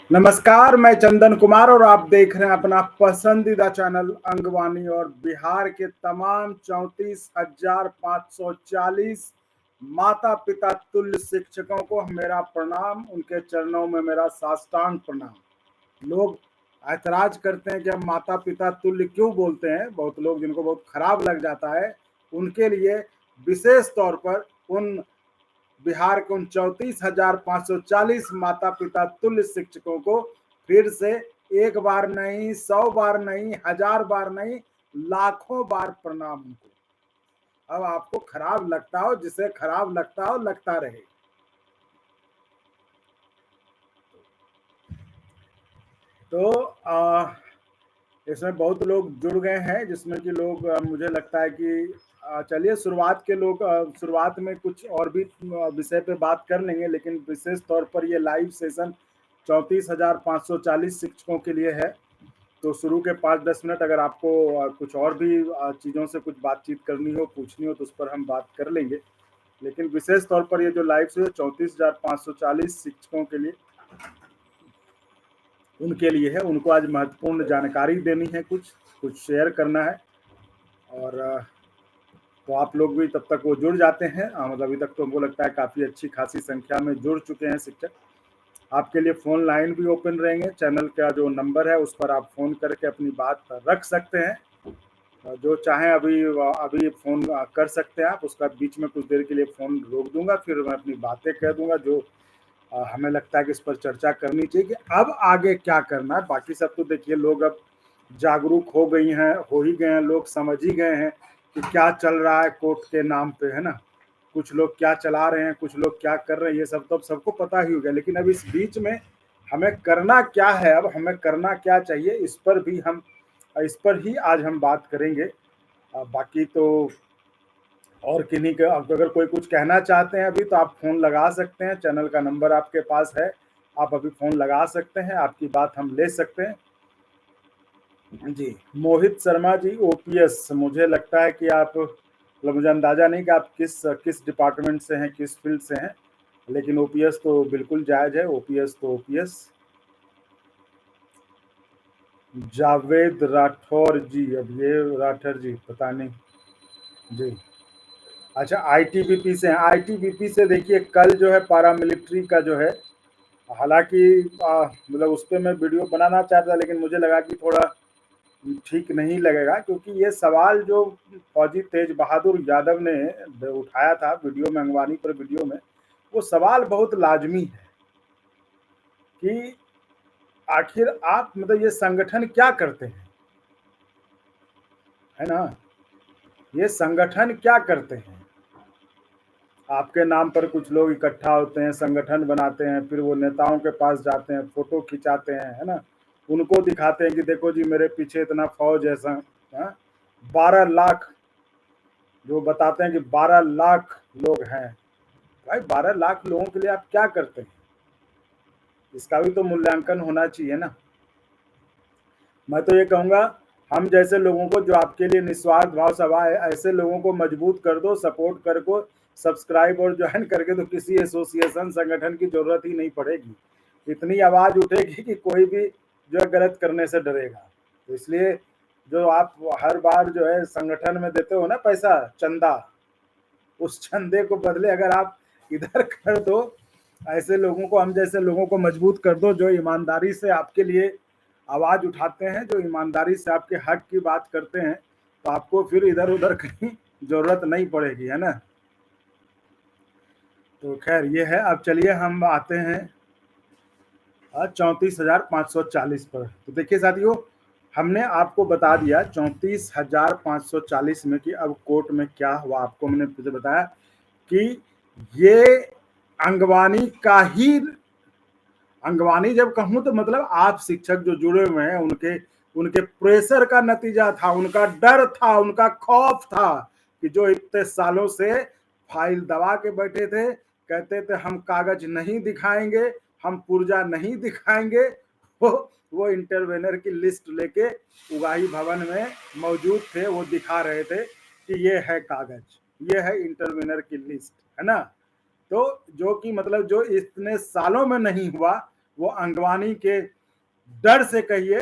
नमस्कार, मैं चंदन कुमार और आप देख रहे हैं अपना पसंदीदा चैनल अंगवानी। और बिहार के तमाम 34,540 माता पिता तुल्य शिक्षकों को मेरा प्रणाम, उनके चरणों में मेरा साष्टांग प्रणाम। लोग ऐतराज करते हैं कि हम माता पिता तुल्य क्यों बोलते हैं, बहुत लोग जिनको बहुत खराब लग जाता है, उनके लिए विशेष तौर पर उन बिहार के उन 34,540 माता पिता तुल्य शिक्षकों को फिर से एक बार नहीं, 100 बार नहीं, 1000 बार नहीं, लाखों बार प्रणाम उनको। अब आपको खराब लगता हो, जिसे खराब लगता हो लगता रहे। तो इसमें बहुत लोग जुड़ गए हैं, जिसमें कि लोग मुझे लगता है कि चलिए शुरुआत में कुछ और भी विषय पे बात कर लेंगे, लेकिन विशेष तौर पर ये लाइव सेशन 34,540 शिक्षकों के लिए है। तो शुरू के 5-10 मिनट अगर आपको कुछ और भी चीज़ों से कुछ बातचीत करनी हो, पूछनी हो, तो उस पर हम बात कर लेंगे। लेकिन विशेष तौर पर ये जो लाइव से 34,540 शिक्षकों के लिए, उनके लिए है, उनको आज महत्वपूर्ण जानकारी देनी है, कुछ शेयर करना है। और तो आप लोग भी तब तक वो जुड़ जाते हैं। मतलब अभी तक तो हमको लगता है काफ़ी अच्छी खासी संख्या में जुड़ चुके हैं शिक्षक। आपके लिए फ़ोन लाइन भी ओपन रहेंगे। चैनल का जो नंबर है उस पर आप फ़ोन करके अपनी बात रख सकते हैं। जो चाहें अभी अभी फ़ोन कर सकते हैं आप। उसका बीच में कुछ देर के लिए फ़ोन रोक दूंगा, फिर मैं अपनी बातें कह दूंगा जो हमें लगता है कि इस पर चर्चा करनी चाहिए कि अब आगे क्या करना है। बाकी सब तो देखिए, लोग अब जागरूक हो ही गए हैं, लोग समझ ही गए हैं कि क्या चल रहा है कोर्ट के नाम पे, है ना। कुछ लोग क्या चला रहे हैं, कुछ लोग क्या कर रहे हैं, ये सब तो अब सबको पता ही हो गया। लेकिन अब इस बीच में हमें करना क्या है, अब हमें करना क्या चाहिए, इस पर ही आज हम बात करेंगे। बाकी तो और किन्हीं के, अब अगर कोई कुछ कहना चाहते हैं अभी, तो आप फ़ोन लगा सकते हैं। चैनल का नंबर आपके पास है, आप अभी फ़ोन लगा सकते हैं, आपकी बात हम ले सकते हैं। जी, मोहित शर्मा जी, ओपीएस। मुझे लगता है कि आप, मतलब मुझे अंदाज़ा नहीं कि आप किस डिपार्टमेंट से हैं, किस फील्ड से हैं, लेकिन ओपीएस तो बिल्कुल जायज़ है। ओपीएस तो ओपीएस। जावेद राठौर जी, अब ये राठौर जी पता नहीं जी। अच्छा, आईटीबीपी से हैं। आईटीबीपी से देखिए, कल जो है पारामिलिट्री का जो है, हालांकि मतलब उस पर मैं वीडियो बनाना चाहता था, लेकिन मुझे लगा कि थोड़ा ठीक नहीं लगेगा, क्योंकि ये सवाल जो फौजी तेज बहादुर यादव ने उठाया था वीडियो में, अंगवानी पर वीडियो में, वो सवाल बहुत लाजमी है कि आखिर आप, मतलब ये संगठन क्या करते हैं, है ना। ये संगठन क्या करते हैं। आपके नाम पर कुछ लोग इकट्ठा होते हैं, संगठन बनाते हैं, फिर वो नेताओं के पास जाते हैं, फोटो खिंचाते हैं, है ना। उनको दिखाते हैं कि देखो जी मेरे पीछे इतना फौज है, 12 लाख, जो बताते हैं कि 12 लाख लोग हैं। भाई 12 लाख लोगों के लिए आप क्या करते हैं, इसका भी तो मूल्यांकन होना चाहिए ना। मैं तो ये कहूँगा, हम जैसे लोगों को, जो आपके लिए निस्वार्थ भाव सभा है, ऐसे लोगों को मजबूत कर दो, सपोर्ट कर को सब्सक्राइब और ज्वाइन करके, तो किसी एसोसिएशन संगठन की जरूरत ही नहीं पड़ेगी। इतनी आवाज़ उठेगी कि कोई भी जो है गलत करने से डरेगा। तो इसलिए जो आप हर बार जो है संगठन में देते हो ना पैसा, चंदा, उस चंदे को बदले अगर आप इधर कर दो, ऐसे लोगों को, हम जैसे लोगों को मजबूत कर दो, जो ईमानदारी से आपके लिए आवाज़ उठाते हैं, जो ईमानदारी से आपके हक की बात करते हैं, तो आपको फिर इधर उधर कहीं ज़रूरत नहीं पड़ेगी, है ना। तो खैर ये है। अब चलिए हम आते हैं 34,540 पर। तो देखिए साथियों, हमने आपको बता दिया 34,540 में कि अब कोर्ट में क्या हुआ। आपको मैंने फिर बताया कि ये अंगवानी का ही, अंगवानी जब कहूँ तो मतलब आप शिक्षक जो जुड़े हुए हैं, उनके उनके प्रेशर का नतीजा था, उनका डर था, उनका खौफ था कि जो इतने सालों से फाइल दबा के बैठे थे, कहते थे हम कागज नहीं दिखाएंगे, हम पुर्जा नहीं दिखाएंगे, वो इंटरवेनर की लिस्ट लेके उगाही भवन में मौजूद थे, वो दिखा रहे थे कि ये है कागज, ये है इंटरवेनर की लिस्ट, है ना। तो जो कि मतलब जो इतने सालों में नहीं हुआ, वो अंगवानी के डर से कहिए,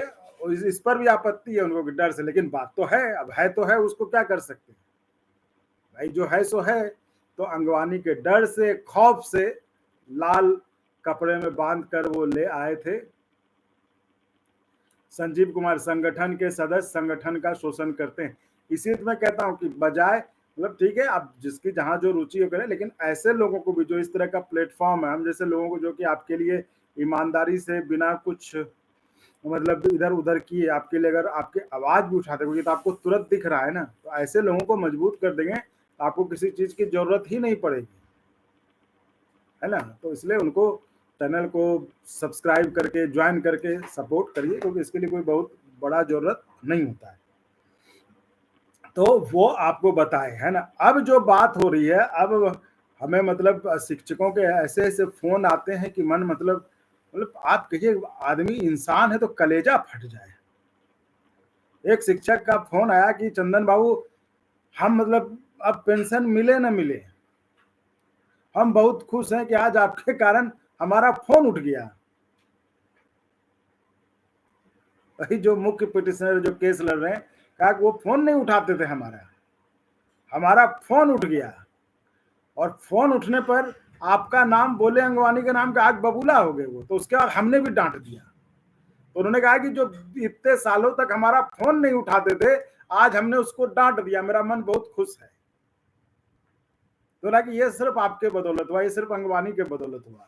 इस पर भी आपत्ति है उनको कि डर से, लेकिन बात तो है, अब है तो है, उसको क्या कर सकते हैं भाई, जो है सो है। तो अंगवानी के डर से, खौफ से लाल कपड़े में बांध कर वो ले आए थे। संजीव कुमार संगठन के सदस्य संगठन का शोषण करते हैं। इसी मैं कहता हूं कि बजाय, मतलब ठीक है, आप जिसकी जहां जो रुचि हो करें, लेकिन ऐसे लोगों को भी जो इस तरह का प्लेटफॉर्म है, हम जैसे लोगों को जो कि आपके लिए ईमानदारी से बिना कुछ मतलब इधर उधर की आपके लिए अगर आपकी आवाज भी उठाते होंगे तो आपको तुरंत दिख रहा है ना, तो ऐसे लोगों को मजबूत कर देंगे, आपको किसी चीज की जरूरत ही नहीं पड़ेगी, है ना। तो इसलिए उनको चैनल को सब्सक्राइब करके ज्वाइन करके सपोर्ट करिए, क्योंकि इसके लिए कोई बहुत बड़ा जरूरत नहीं होता है। तो वो आपको बताए, है ना। अब जो बात हो रही है, अब हमें मतलब शिक्षकों के ऐसे ऐसे फोन आते हैं कि मन मतलब आप कहिए आदमी इंसान है तो कलेजा फट जाए। एक शिक्षक का फोन आया कि चंदन बाबू, हम मतलब अब पेंशन मिले ना मिले, हम बहुत खुश हैं कि आज आपके कारण हमारा फोन उठ गया। वही जो मुख्य पिटिशनर जो केस लड़ रहे हैं, कहा कि वो फोन नहीं उठाते थे, हमारा फोन उठ गया, और फोन उठने पर आपका नाम बोले, अंगवानी के नाम का, आग बबूला हो गए वो। तो उसके बाद हमने भी डांट दिया। तो उन्होंने कहा कि जो इतने सालों तक हमारा फोन नहीं उठाते थे, आज हमने उसको डांट दिया, मेरा मन बहुत खुश है। तो ना कि ये सिर्फ आपके बदौलत हुआ, ये सिर्फ अंगवानी के बदौलत हुआ।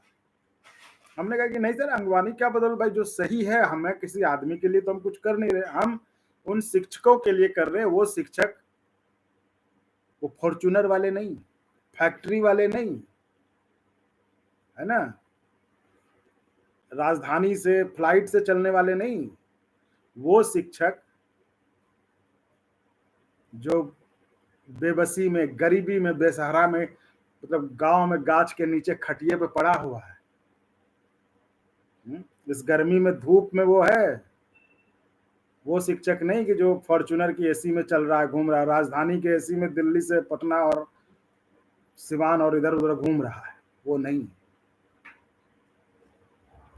हमने कहा कि नहीं सर, अंगवानी क्या बदौलत भाई, जो सही है, हमें किसी आदमी के लिए तो हम कुछ कर नहीं रहे, हम उन शिक्षकों के लिए कर रहे हैं। वो शिक्षक वो फॉर्च्यूनर वाले नहीं, फैक्ट्री वाले नहीं, है ना, राजधानी से फ्लाइट से चलने वाले नहीं, वो शिक्षक जो बेबसी में, गरीबी में, बेसहारा में, मतलब गांव में गाछ के नीचे खटिए पे पड़ा हुआ है, इस गर्मी में धूप में वो है। वो शिक्षक नहीं कि जो फॉर्च्यूनर की एसी में चल रहा है, घूम रहा है, राजधानी के एसी में दिल्ली से पटना और सिवान और इधर उधर घूम रहा है, वो नहीं।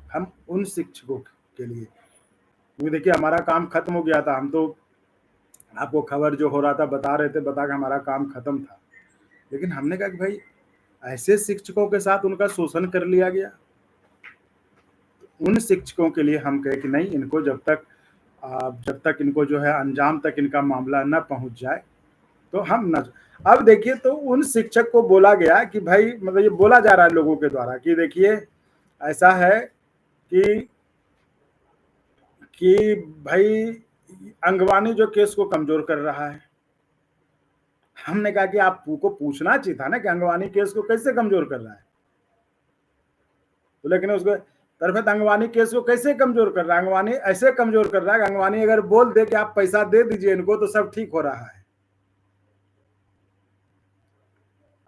हम उन शिक्षकों के लिए, क्योंकि देखिए हमारा काम खत्म हो गया था, हम तो आपको खबर जो हो रहा था बता रहे थे, बता के हमारा काम खत्म था। लेकिन हमने कहा कि भाई ऐसे शिक्षकों के साथ उनका शोषण कर लिया गया, उन शिक्षकों के लिए हम कहे कि नहीं, इनको जब तक इनको जो है अंजाम तक इनका मामला न पहुंच जाए तो हम न। अब देखिए, तो उन शिक्षक को बोला गया कि भाई, मतलब ये बोला जा रहा है लोगों के द्वारा कि देखिए ऐसा है कि भाई अंगवानी जो केस को कमजोर कर रहा है। हमने कहा कि आपको पूछना चाहिए था ना कि अंगवानी केस को कैसे कमजोर कर रहा है, तो लेकिन उसको तरफत अंगवानी केस को कैसे कमजोर कर रहा है, अंगवानी ऐसे कमजोर कर रहा है कि अंगवानी अगर बोल दे कि आप पैसा दे दीजिए इनको तो सब ठीक हो रहा है।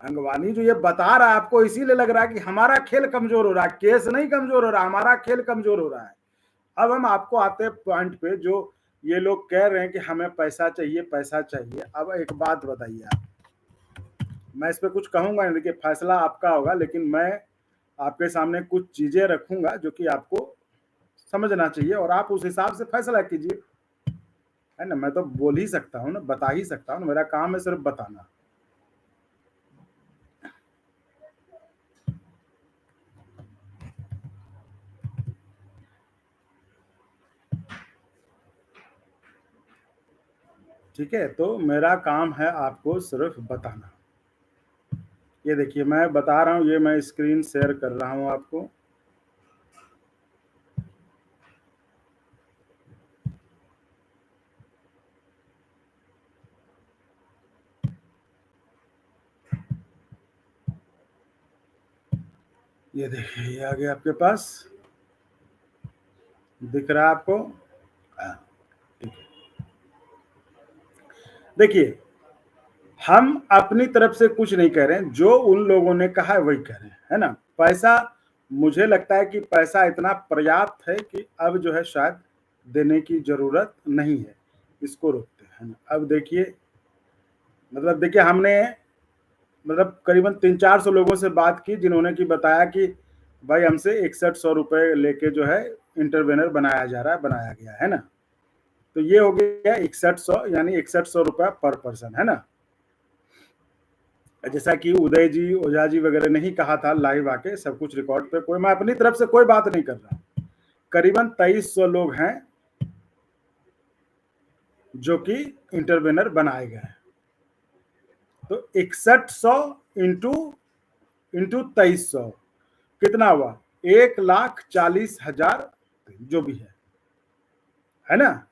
अंगवानी जो ये बता रहा है आपको इसीलिए लग रहा है कि हमारा खेल कमजोर हो रहा है, केस नहीं कमजोर हो रहा, हमारा खेल कमजोर हो रहा है। अब हम आपको आते हैं पॉइंट पे, जो ये लोग कह रहे हैं कि हमें पैसा चाहिए, पैसा चाहिए। अब एक बात बताइए आप, मैं इस पर कुछ कहूंगा नहीं, देखिए फैसला आपका होगा, लेकिन मैं आपके सामने कुछ चीजें रखूंगा जो कि आपको समझना चाहिए और आप उस हिसाब से फैसला कीजिए, है ना। मैं तो बोल ही सकता हूँ ना, बता ही सकता हूँ, मेरा काम है सिर्फ बताना। ठीक है, तो मेरा काम है आपको सिर्फ बताना। ये देखिए मैं बता रहा हूँ, ये मैं स्क्रीन शेयर कर रहा हूँ आपको। ये देखिए, ये आ गया आपके पास, दिख रहा है आपको। हाँ, ठीक है। देखिए हम अपनी तरफ से कुछ नहीं कह रहे हैं, जो उन लोगों ने कहा है वही कह रहे हैं, है ना। पैसा, मुझे लगता है कि पैसा इतना पर्याप्त है कि अब जो है शायद देने की जरूरत नहीं है, इसको रोकते हैं ना। अब देखिए, मतलब देखिए हमने मतलब करीबन 300-400 लोगों से बात की, जिन्होंने की बताया कि भाई हमसे 6100 रुपए लेके जो है इंटरवेनर बनाया जा रहा है, बनाया गया है ना। तो ये हो गया 6100, यानी 6100 रुपया पर पर्सन, है ना। जैसा कि उदय जी, ओझा जी वगैरह ने ही कहा था लाइव आके, सब कुछ रिकॉर्ड पे, कोई मैं अपनी तरफ से कोई बात नहीं कर रहा। करीबन 2300 लोग हैं जो कि इंटरवेनर बनाए गए हैं। तो 6100 इंटू 2300 कितना हुआ, 1,40,000 जो भी है ना,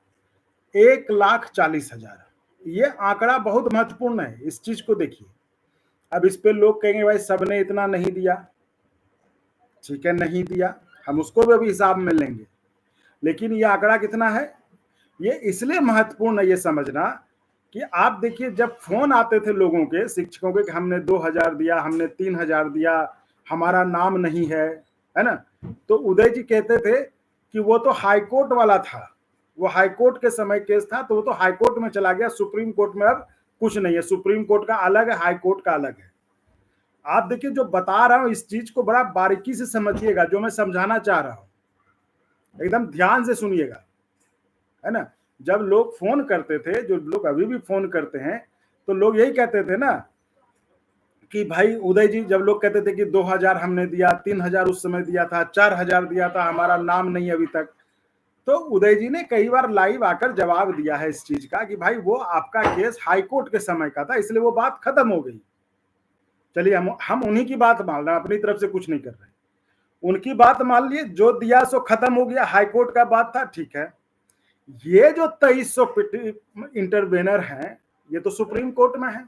1,40,000। ये आंकड़ा बहुत महत्वपूर्ण है, इस चीज को देखिए। अब इस पे लोग कहेंगे भाई सबने इतना नहीं दिया, ठीक है नहीं दिया, हम उसको भी अभी हिसाब में लेंगे, लेकिन ये आंकड़ा कितना है, ये इसलिए महत्वपूर्ण है ये समझना कि आप देखिए जब फोन आते थे लोगों के, शिक्षकों के, कि हमने 2000 दिया, हमने 3000 दिया, हमारा नाम नहीं है ना, तो उदय जी कहते थे कि वो तो हाईकोर्ट वाला था, वो हाईकोर्ट के समय केस था, तो वो तो हाईकोर्ट में चला गया, सुप्रीम कोर्ट में अब कुछ नहीं है, सुप्रीम कोर्ट का अलग है, हाईकोर्ट का अलग है। आप देखिए जो बता रहा हूं इस चीज को बड़ा बारीकी से समझिएगा, जो मैं समझाना चाह रहा हूं एकदम ध्यान से सुनिएगा, है ना। जब लोग फोन करते थे, जो लोग अभी भी फोन करते हैं, तो लोग यही कहते थे ना कि भाई उदय जी, जब लोग कहते थे कि 2000 हमने दिया, 3000 उस समय दिया था, 4000 दिया था, हमारा नाम नहीं अभी तक, तो उदय जी ने कई बार लाइव आकर जवाब दिया है इस चीज का कि भाई वो आपका केस हाईकोर्ट के समय का था, इसलिए वो बात खत्म हो गई। चलिए हम उन्हीं की बात मान रहे हैं, अपनी तरफ से कुछ नहीं कर रहे, उनकी बात मान लिए, जो दिया सो खत्म हो गया, हाईकोर्ट का बात था, ठीक है। ये जो 2300 इंटरवेनर हैं, ये तो सुप्रीम कोर्ट में है,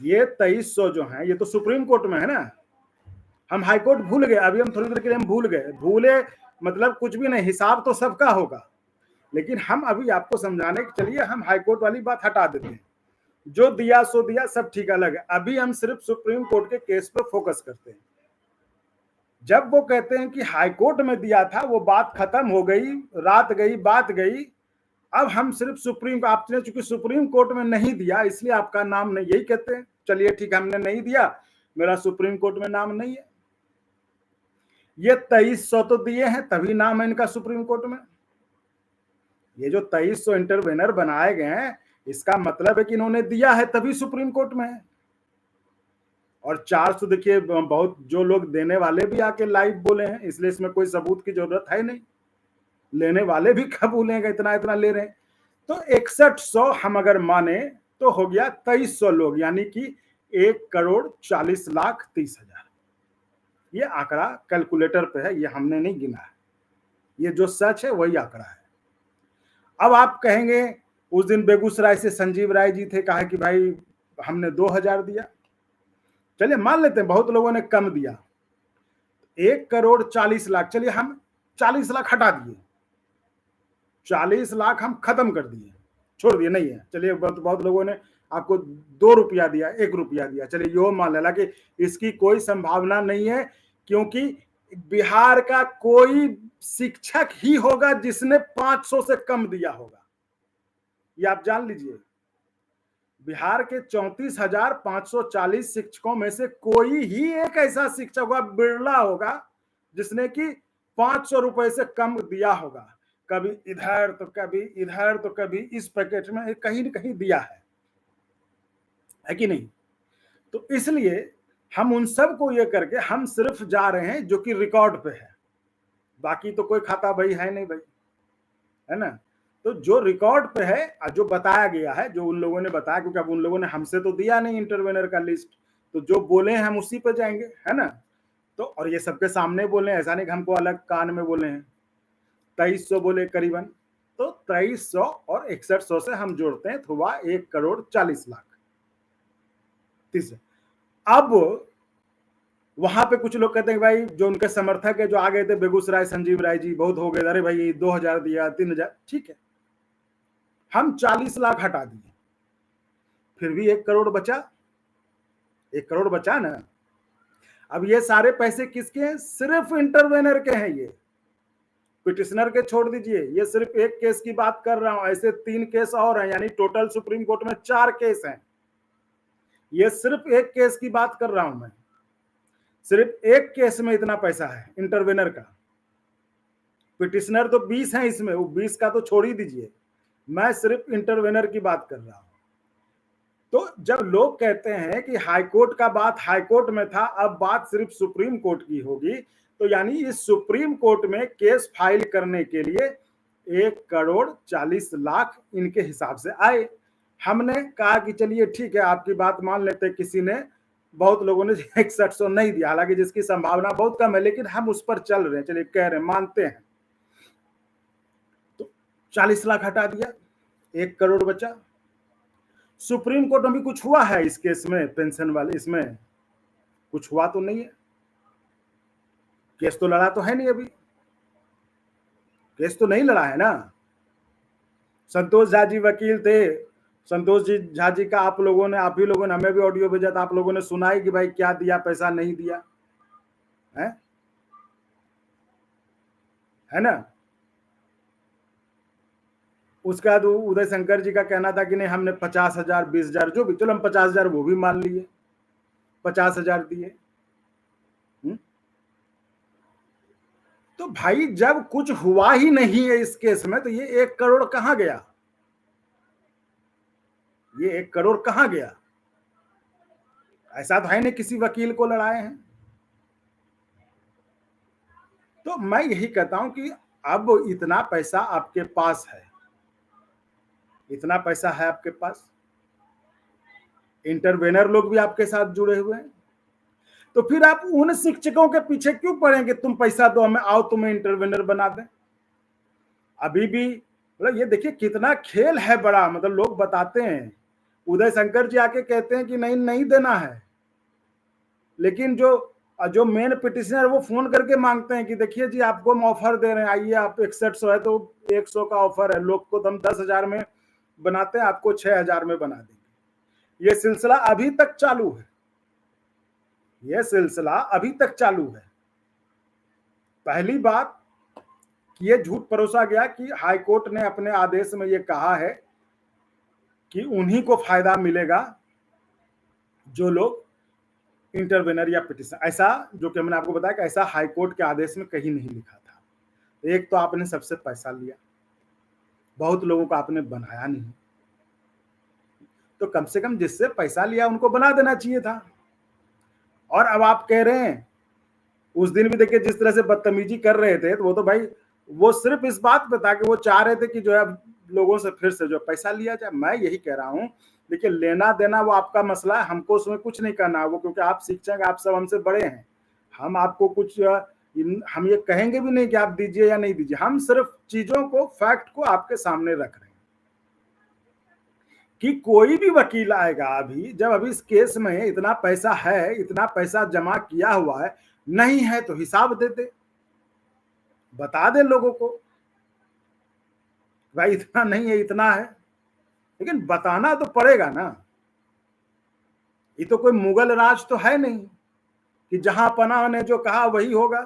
ये 2300 जो हैं ये तो सुप्रीम कोर्ट में है ना। हम हाईकोर्ट भूल गए, अभी हम थोड़ी देर के लिए हम भूल गए, भूले मतलब कुछ भी नहीं, हिसाब तो सबका होगा, लेकिन हम अभी आपको समझाने के चलिए हम हाईकोर्ट वाली बात हटा देते हैं, जो दिया सो दिया, सब ठीक अलग है, अभी हम सिर्फ सुप्रीम कोर्ट के केस पर फोकस करते हैं। जब वो कहते हैं कि हाईकोर्ट में दिया था, वो बात खत्म हो गई, रात गई बात गई, अब हम सिर्फ सुप्रीम, आपने चूंकि सुप्रीम कोर्ट में नहीं दिया इसलिए आपका नाम नहीं, यही कहते हैं, चलिए ठीक है हमने नहीं दिया, मेरा सुप्रीम कोर्ट में नाम नहीं है। ये 2300 तो दिए हैं तभी नाम है इनका सुप्रीम कोर्ट में। ये जो 2300 इंटरवेनर बनाए गए हैं, इसका मतलब है कि इन्होंने दिया है तभी सुप्रीम कोर्ट में है। और 400 देखिए, बहुत जो लोग देने वाले भी आके लाइव बोले हैं, इसलिए इसमें कोई सबूत की जरूरत है नहीं, लेने वाले भी कब बोलेंगे इतना इतना ले रहे हैं। तो 6100 हम अगर माने तो हो गया 2300 लोग, यानी कि 1,40,30,000। ये आंकड़ा कैलकुलेटर पे है, ये हमने नहीं गिना है, ये जो सच है वही आंकड़ा है। अब आप कहेंगे उस दिन बेगूसराय से संजीव राय जी थे, कहा कि भाई हमने 2000 दिया, चलिए मान लेते हैं बहुत लोगों ने कम दिया, 1,40,00,000, चलिए हम 40 लाख हटा दिए, 40 लाख हम खत्म कर दिए, छोड़ दिए, नहीं है, चलिए बहुत लोगों ने आपको 2 रुपया दिया, 1 रुपया दिया, चलिए यो मान लेना कि इसकी कोई संभावना नहीं है, क्योंकि बिहार का कोई शिक्षक ही होगा जिसने 500 से कम दिया होगा, ये आप जान लीजिए। बिहार के 34,540 शिक्षकों में से कोई ही एक ऐसा शिक्षक होगा, बिरला होगा, जिसने कि 500 रुपए से कम दिया होगा। कभी इधर तो कभी इधर तो कभी इस पैकेट में कहीं न कहीं दिया है कि नहीं। तो इसलिए हम उन सब को ये करके हम सिर्फ जा रहे हैं जो कि रिकॉर्ड पे है, बाकी तो कोई खाता भाई है नहीं भाई, है ना। तो जो रिकॉर्ड पे है, जो बताया गया है, जो उन लोगों ने बताया, क्योंकि अब उन लोगों ने हमसे तो दिया नहीं इंटरवेनर का लिस्ट, तो जो बोले हैं हम उसी पे जाएंगे, है ना। तो और ये सबके सामने बोले, ऐसा नहीं कि हमको अलग कान में बोले हैं। 2300 बोले करीबन, तो 2300 और 6100 से हम जोड़ते हैं तो हुआ 1,40,00,000। अब वहां पे कुछ लोग कहते हैं भाई, जो उनके समर्थक है जो आ गए थे बेगूसराय, संजीव राय जी, बहुत हो गए, अरे भाई 2000 दिया, 3000, ठीक है, हम 40 लाख हटा दिए, फिर भी 1 करोड़ बचा, 1 करोड़ बचा ना। अब ये सारे पैसे किसके हैं, सिर्फ इंटरवेनर के हैं, ये पिटिशनर के छोड़ दीजिए, ये सिर्फ एक केस की बात कर रहा हूं, ऐसे 3 केस और हैं, यानी टोटल सुप्रीम कोर्ट में 4 केस हैं, ये सिर्फ एक केस की बात कर रहा हूं मैं। सिर्फ एक केस में इतना पैसा है इंटरवेनर का। पिटिशनर तो 20 है इसमें, वो 20 का तो छोड़ ही दीजिए, मैं सिर्फ इंटरवेनर की बात कर रहा हूं। तो जब लोग कहते हैं कि हाईकोर्ट का बात हाईकोर्ट में था, अब बात सिर्फ सुप्रीम कोर्ट की होगी, तो यानी इस सुप्रीम कोर्ट में केस फाइल करने के लिए 1,40,00,000 इनके हिसाब से आए। हमने कहा कि चलिए ठीक है, आपकी बात मान लेते। किसी ने, बहुत लोगों ने 6100 नहीं दिया, हालांकि जिसकी संभावना बहुत कम है, लेकिन हम उस पर चल रहे हैं, चलिए कह रहे हैं, मानते हैं। तो 40 लाख हटा दिया, 1 करोड़ बचा। सुप्रीम कोर्ट में भी कुछ हुआ है इस केस में, पेंशन वाले, इसमें कुछ हुआ तो नहीं है। केस तो लड़ा तो है नहीं, अभी केस तो नहीं लड़ा है ना। संतोष झा जी वकील थे, संतोष जी झा जी का आप ही लोगों ने हमें भी ऑडियो भेजा था, आप लोगों ने सुनाई कि भाई क्या दिया, पैसा नहीं दिया है ना। उसके बाद उदय शंकर जी का कहना था कि नहीं, हमने 50,000 20,000 जो भी, चलो हम 50,000 वो भी मान लिए, 50,000 दिए। तो भाई जब कुछ हुआ ही नहीं है इस केस में, तो ये 1 करोड़ कहां गया, ये 1 करोड़ कहां गया। ऐसा तो है नहीं किसी वकील को लड़ाए हैं। तो मैं यही कहता हूं कि अब इतना पैसा आपके पास है, इतना पैसा है आपके पास, इंटरवेनर लोग भी आपके साथ जुड़े हुए हैं, तो फिर आप उन शिक्षकों के पीछे क्यों पड़ेंगे, तुम पैसा दो हमें, आओ तुम्हें इंटरवेनर बना दें। अभी भी मतलब ये देखिए कितना खेल है बड़ा, मतलब लोग बताते हैं, उदय शंकर जी आके कहते हैं कि नहीं नहीं देना है, लेकिन जो जो मेन पिटिशनर वो फोन करके मांगते हैं कि देखिए जी आपको हम ऑफर दे रहे हैं, आइए आप 6100 है तो 100 का ऑफर है, लोग को तो हम 10,000 में बनाते हैं, आपको 6,000 में बना देंगे। ये सिलसिला अभी तक चालू है, ये सिलसिला अभी तक चालू है। पहली बात ये झूठ परोसा गया कि हाईकोर्ट ने अपने आदेश में ये कहा है कि उन्हीं को फायदा मिलेगा जो लोग इंटरवेनर या पिटिशन, ऐसा जो कि मैंने आपको बताया कि ऐसा हाईकोर्ट के आदेश में कहीं नहीं लिखा था। एक तो आपने सबसे पैसा लिया, बहुत लोगों को आपने बनाया नहीं, तो कम से कम जिससे पैसा लिया उनको बना देना चाहिए था। और अब आप कह रहे हैं, उस दिन भी देखिए जिस तरह से बदतमीजी कर रहे थे, तो वो तो भाई वो सिर्फ इस बात पे था कि वो चाह रहे थे कि जो है लोगों से फिर से जो पैसा लिया जाए। मैं यही कह रहा हूं, देखिए लेना देना वो आपका मसला है, हमको उसमें कुछ नहीं करना है, वो क्योंकि आप शिक्षक, आप सब हमसे बड़े हैं, हम आपको कुछ हम ये कहेंगे भी नहीं कि आप दीजिए या नहीं दीजिए, हम सिर्फ चीजों को, फैक्ट को आपके सामने रख रहे हैं कि कोई भी वकील आएगा, अभी जब अभी इस केस में इतना पैसा है, इतना पैसा जमा किया हुआ है, नहीं है तो हिसाब दे दे, बता दे लोगों को भाई इतना नहीं है इतना है, लेकिन बताना तो पड़ेगा ना। ये तो कोई मुगल राज तो है नहीं कि जहां पनाह ने जो कहा वही होगा।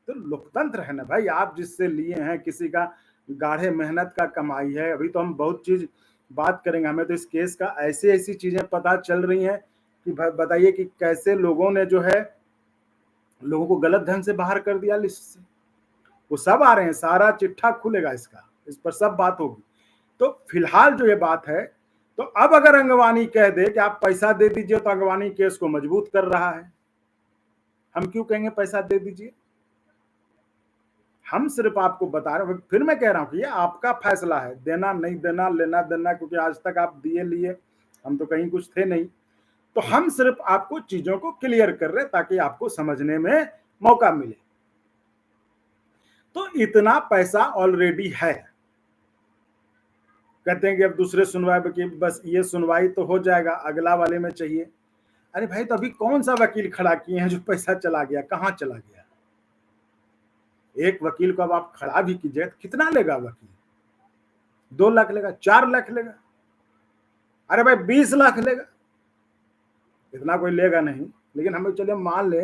तो लोकतंत्र है ना भाई, आप जिससे लिए हैं, किसी का गाढ़े मेहनत का कमाई है। अभी तो हम बहुत चीज बात करेंगे, हमें तो इस केस का ऐसी ऐसी चीजें पता चल रही हैं कि बताइए कि कैसे लोगों ने जो है लोगों को गलत ढंग से बाहर कर दिया लिस्ट से। वो सब आ रहे हैं, सारा चिट्ठा खुलेगा इसका, इस पर सब बात होगी। तो फिलहाल जो ये बात है, तो अब अगर अंगवानी कह दे कि आप पैसा दे दीजिए, तो अंगवानी केस को मजबूत कर रहा है। हम क्यों कहेंगे पैसा दे दीजिए, हम सिर्फ आपको बता रहे हैं। फिर मैं कह रहा हूं कि ये आपका फैसला है, देना नहीं देना, लेना देना, क्योंकि आज तक आप दिए लिए, हम तो कहीं कुछ थे नहीं। तो हम सिर्फ आपको चीजों को क्लियर कर रहे हैं ताकि आपको समझने में मौका मिले। तो इतना पैसा ऑलरेडी है, कहते हैं कि अब दूसरे सुनवाई की बस ये सुनवाई तो हो जाएगा, अगला वाले में चाहिए। अरे भाई तो अभी कौन सा वकील खड़ा किए हैं जो पैसा चला गया, कहां चला गया। एक वकील को अब आप खड़ा भी कीजिए, कितना लेगा वकील, 2 लाख लेगा, 4 लाख लेगा, अरे भाई 20 लाख लेगा, इतना कोई लेगा नहीं। लेकिन हमें चलिए मान ले,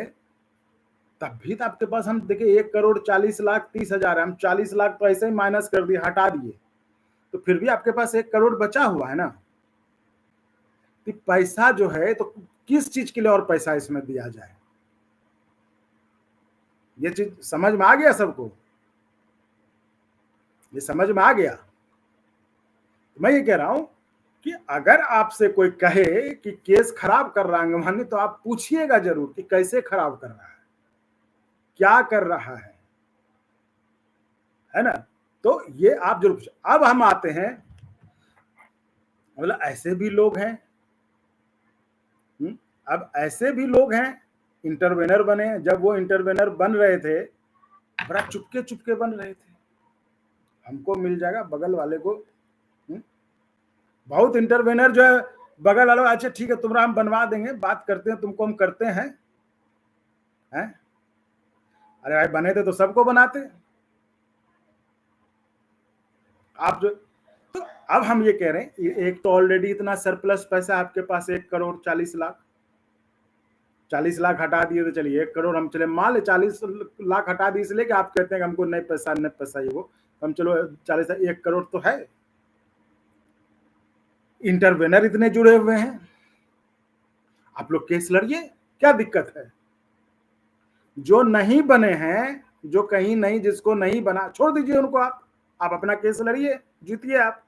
तब भी तो आपके पास, हम देखिए 1,40,30,00,000 है, हम 40 लाख तो ऐसे ही माइनस कर दिए, हटा दिए, तो फिर भी आपके पास 1 करोड़ बचा हुआ है ना। तो पैसा जो है, तो किस चीज के लिए और पैसा इसमें दिया जाए। ये चीज समझ में आ गया सबको? ये समझ में आ गया? मैं ये कह रहा हूं कि अगर आपसे कोई कहे कि केस खराब कर रहा है अंगवानी, तो आप पूछिएगा जरूर कि कैसे खराब कर रहा है, क्या कर रहा है ना? तो ये आप जरूर पूछिए। अब हम आते हैं, मतलब ऐसे भी लोग हैं, अब ऐसे भी लोग हैं इंटरवेनर बने। जब वो इंटरवेनर बन रहे थे, बड़ा चुपके चुपके बन रहे थे, हमको मिल जाएगा बगल वाले को। बहुत इंटरवेनर जो है बगल वालों, अच्छा ठीक है तुम्हारा हम बनवा देंगे, बात करते हैं, तुमको हम करते हैं, अरे भाई बने थे तो सबको बनाते आप जो। तो अब हम ये कह रहे हैं, एक तो ऑलरेडी इतना सरप्लस पैसा आपके पास, 1,40,40,00,000, 40,00,000 हटा दिए तो चलिए 1 करोड़ हम चले, मान ले 40,00,000 हटा दिए, इसलिए कि आप कहते हैं कि हमको नहीं पैसा ये वो, हम चलो 40, 1 करोड़ तो है। इंटरवेनर इतने जुड़े हुए हैं, आप लोग केस लड़िए, क्या दिक्कत है? जो नहीं बने हैं, जो कहीं नहीं, जिसको नहीं बना, छोड़ दीजिए उनको, आप अपना केस लड़िए, जीतिए आप।